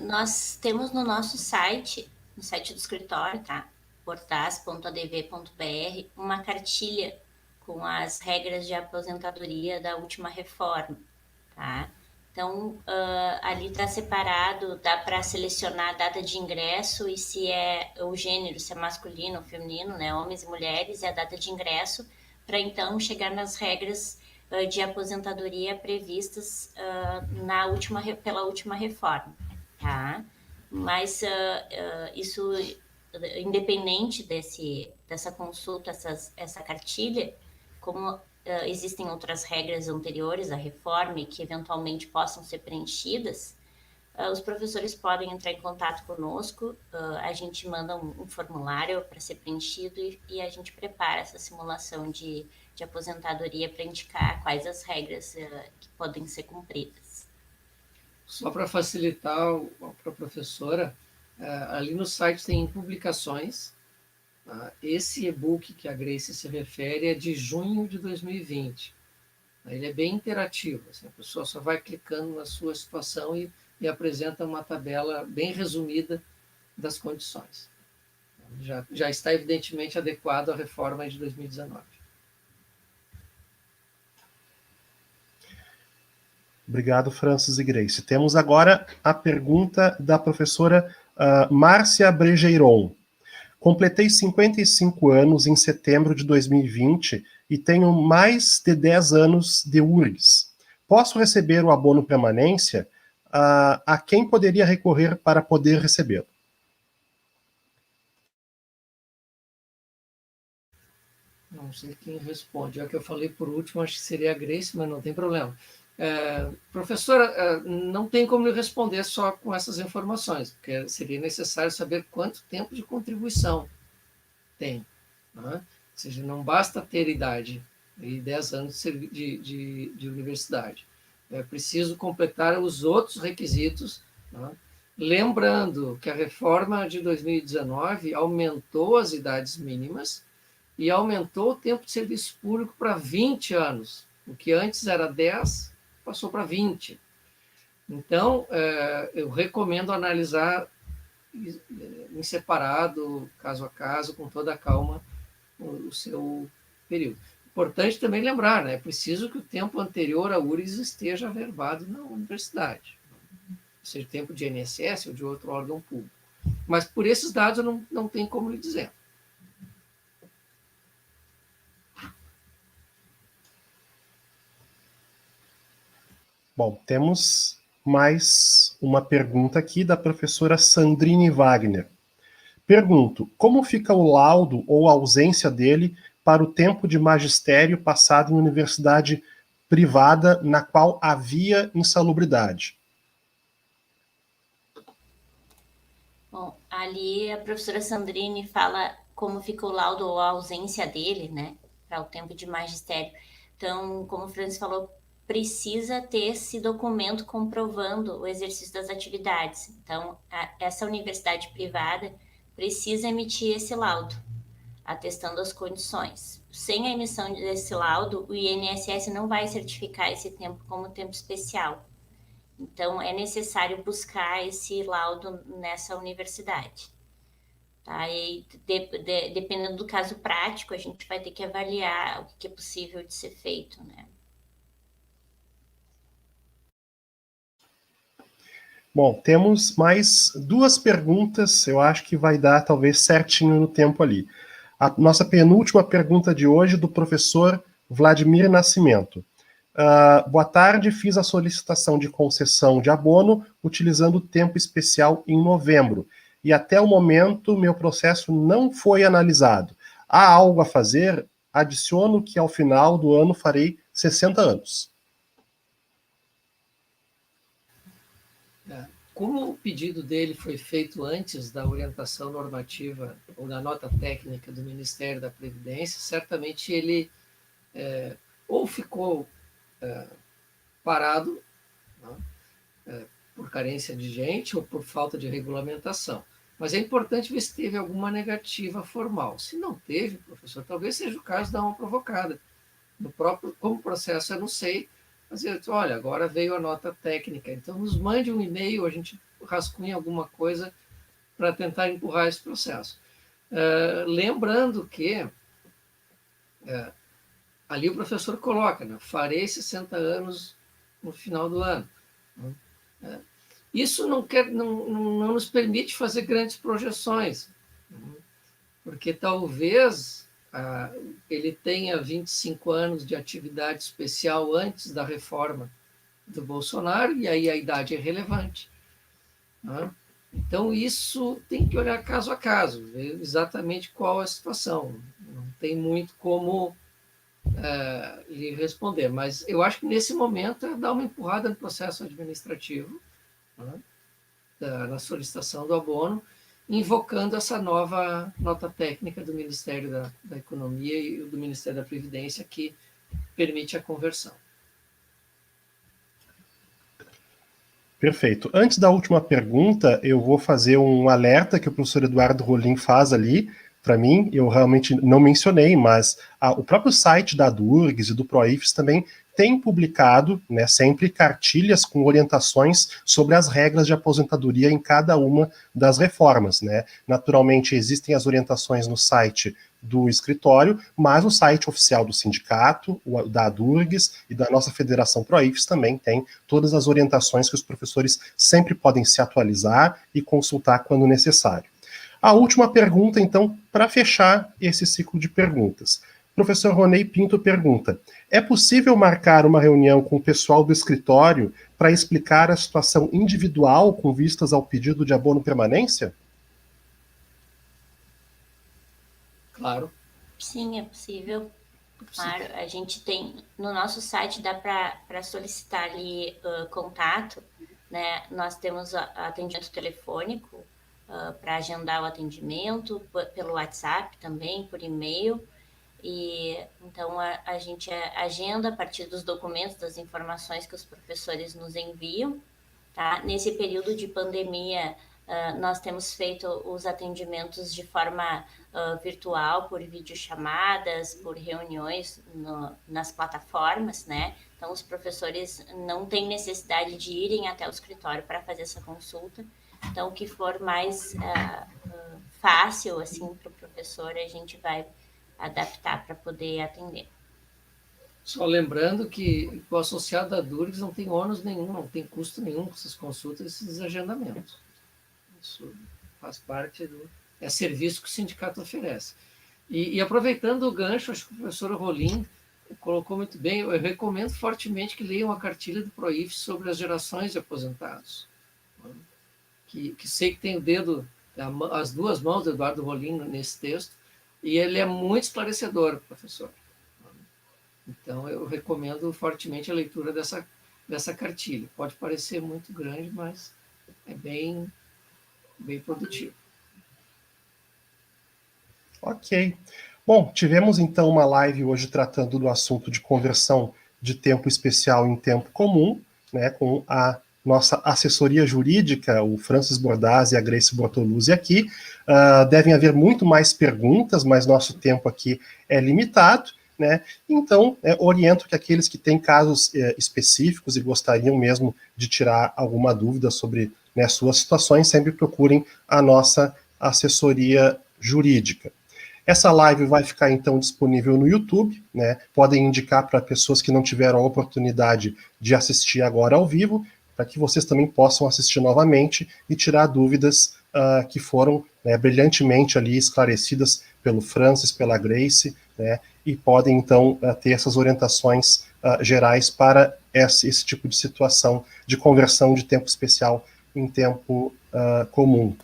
Nós temos no nosso site, no site do escritório, tá? portas.adv.br, uma cartilha com as regras de aposentadoria da última reforma, tá? Então, ali está separado, dá para selecionar a data de ingresso e se é o gênero, se é masculino ou feminino, né? Homens e mulheres, e a data de ingresso, para então chegar nas regras de aposentadoria previstas pela última reforma, tá? Mas isso, independente dessa consulta, essa cartilha, como existem outras regras anteriores à reforma e que eventualmente possam ser preenchidas, os professores podem entrar em contato conosco, a gente manda um formulário para ser preenchido e a gente prepara essa simulação de aposentadoria para indicar quais as regras que podem ser cumpridas. Só para facilitar para a professora, ali no site tem publicações. Esse e-book que a Grace se refere é de junho de 2020. Ele é bem interativo, assim, a pessoa só vai clicando na sua situação e apresenta uma tabela bem resumida das condições. Já está evidentemente adequado à reforma de 2019. Obrigado, Francis e Grace. Temos agora a pergunta da professora Márcia Brejeiron. Completei 55 anos em setembro de 2020 e tenho mais de 10 anos de URGS. Posso receber o abono permanência? A quem poderia recorrer para poder recebê-lo? Não sei quem responde. É que eu falei por último, acho que seria a Grace, mas não tem problema. Professora, não tem como lhe responder só com essas informações, porque seria necessário saber quanto tempo de contribuição tem. Né? Ou seja, não basta ter idade e 10 anos de universidade. É preciso completar os outros requisitos, né? Lembrando que a reforma de 2019 aumentou as idades mínimas e aumentou o tempo de serviço público para 20 anos. O que antes era 10, passou para 20. Então, eu recomendo analisar em separado, caso a caso, com toda a calma, o seu período. Importante também lembrar, né? É preciso que o tempo anterior à URGS esteja averbado na universidade, seja tempo de INSS ou de outro órgão público. Mas por esses dados eu não tenho como lhe dizer. Bom, temos mais uma pergunta aqui da professora Sandrine Wagner. Pergunto, como fica o laudo ou a ausência dele para o tempo de magistério passado em universidade privada na qual havia insalubridade? Bom, ali a professora Sandrine fala como fica o laudo ou a ausência dele, né, para o tempo de magistério. Então, como o Francis falou, precisa ter esse documento comprovando o exercício das atividades. Então, essa universidade privada precisa emitir esse laudo, atestando as condições. Sem a emissão desse laudo, o INSS não vai certificar esse tempo como tempo especial. Então, é necessário buscar esse laudo nessa universidade. Tá? E dependendo do caso prático, a gente vai ter que avaliar o que é possível de ser feito, né? Bom, temos mais duas perguntas, eu acho que vai dar talvez certinho no tempo ali. A nossa penúltima pergunta de hoje, do professor Vladimir Nascimento. Boa tarde, fiz a solicitação de concessão de abono utilizando o tempo especial em novembro, e até o momento meu processo não foi analisado. Há algo a fazer? Adiciono que ao final do ano farei 60 anos. Como o pedido dele foi feito antes da orientação normativa ou da nota técnica do Ministério da Previdência, certamente ele ou ficou parado, né, por carência de gente ou por falta de regulamentação. Mas é importante ver se teve alguma negativa formal. Se não teve, professor, talvez seja o caso de dar uma provocada. No próprio, como processo, eu não sei, mas eu disse, olha, agora veio a nota técnica, então nos mande um e-mail, a gente rascunha alguma coisa para tentar empurrar esse processo. Lembrando que ali o professor coloca, né, farei 60 anos no final do ano. Isso não nos permite fazer grandes projeções, porque talvez ele tenha 25 anos de atividade especial antes da reforma do Bolsonaro, e aí a idade é relevante. Então, isso tem que olhar caso a caso, ver exatamente qual é a situação. Não tem muito como lhe responder, mas eu acho que nesse momento é dar uma empurrada no processo administrativo, na solicitação do abono, invocando essa nova nota técnica do Ministério da Economia e do Ministério da Previdência, que permite a conversão. Perfeito. Antes da última pergunta, eu vou fazer um alerta que o professor Eduardo Rolim faz ali para mim. Eu realmente não mencionei, mas o próprio site da Durgs e do Proifes também tem publicado, né, sempre cartilhas com orientações sobre as regras de aposentadoria em cada uma das reformas, né? Naturalmente, existem as orientações no site do escritório, mas o site oficial do sindicato, da Durgs e da nossa Federação Proifes também tem todas as orientações que os professores sempre podem se atualizar e consultar quando necessário. A última pergunta, então, para fechar esse ciclo de perguntas. Professor Ronei Pinto pergunta: é possível marcar uma reunião com o pessoal do escritório para explicar a situação individual com vistas ao pedido de abono permanência? Claro. Sim, é possível. Claro, a gente tem, no nosso site dá para solicitar ali contato, né? Nós temos atendimento telefônico para agendar o atendimento, pelo WhatsApp também, por e-mail. E então a gente agenda a partir dos documentos, das informações que os professores nos enviam, tá? Nesse período de pandemia, nós temos feito os atendimentos de forma virtual, por videochamadas, por reuniões nas plataformas, né? Então os professores não têm necessidade de irem até o escritório para fazer essa consulta. Então o que for mais fácil assim para o professor, a gente vai adaptar para poder atender. Só lembrando que o associado da Durgs não tem ônus nenhum, não tem custo nenhum com essas consultas e esses agendamentos. Isso faz parte é serviço que o sindicato oferece. E aproveitando o gancho, acho que o professor Rolim colocou muito bem, eu recomendo fortemente que leiam a cartilha do Proif sobre as gerações de aposentados, que sei que tem o dedo, as duas mãos do Eduardo Rolim nesse texto, e ele é muito esclarecedor, professor. Então, eu recomendo fortemente a leitura dessa cartilha. Pode parecer muito grande, mas é bem produtivo. Ok. Bom, tivemos então uma live hoje tratando do assunto de conversão de tempo especial em tempo comum, né, com a nossa assessoria jurídica, o Francis Bordaz e a Grace Bortoluzzi aqui. Devem haver muito mais perguntas, mas nosso tempo aqui é limitado, né? Então, oriento que aqueles que têm casos específicos e gostariam mesmo de tirar alguma dúvida sobre, né, suas situações, sempre procurem a nossa assessoria jurídica. Essa live vai ficar, então, disponível no YouTube, né? Podem indicar para pessoas que não tiveram a oportunidade de assistir agora ao vivo, para que vocês também possam assistir novamente e tirar dúvidas que foram, né, brilhantemente ali esclarecidas pelo Francis, pela Grace, né? E podem, então, ter essas orientações gerais para esse tipo de situação de conversão de tempo especial em tempo comum.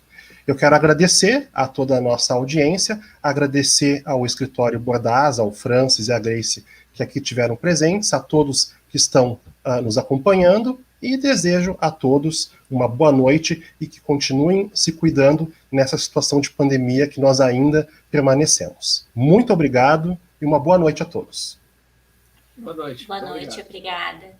Eu quero agradecer a toda a nossa audiência, agradecer ao escritório Bordaz, ao Francis e à Grace, que aqui tiveram presentes, a todos que estão nos acompanhando, e desejo a todos uma boa noite e que continuem se cuidando nessa situação de pandemia que nós ainda permanecemos. Muito obrigado e uma boa noite a todos. Boa noite. Boa noite, obrigada.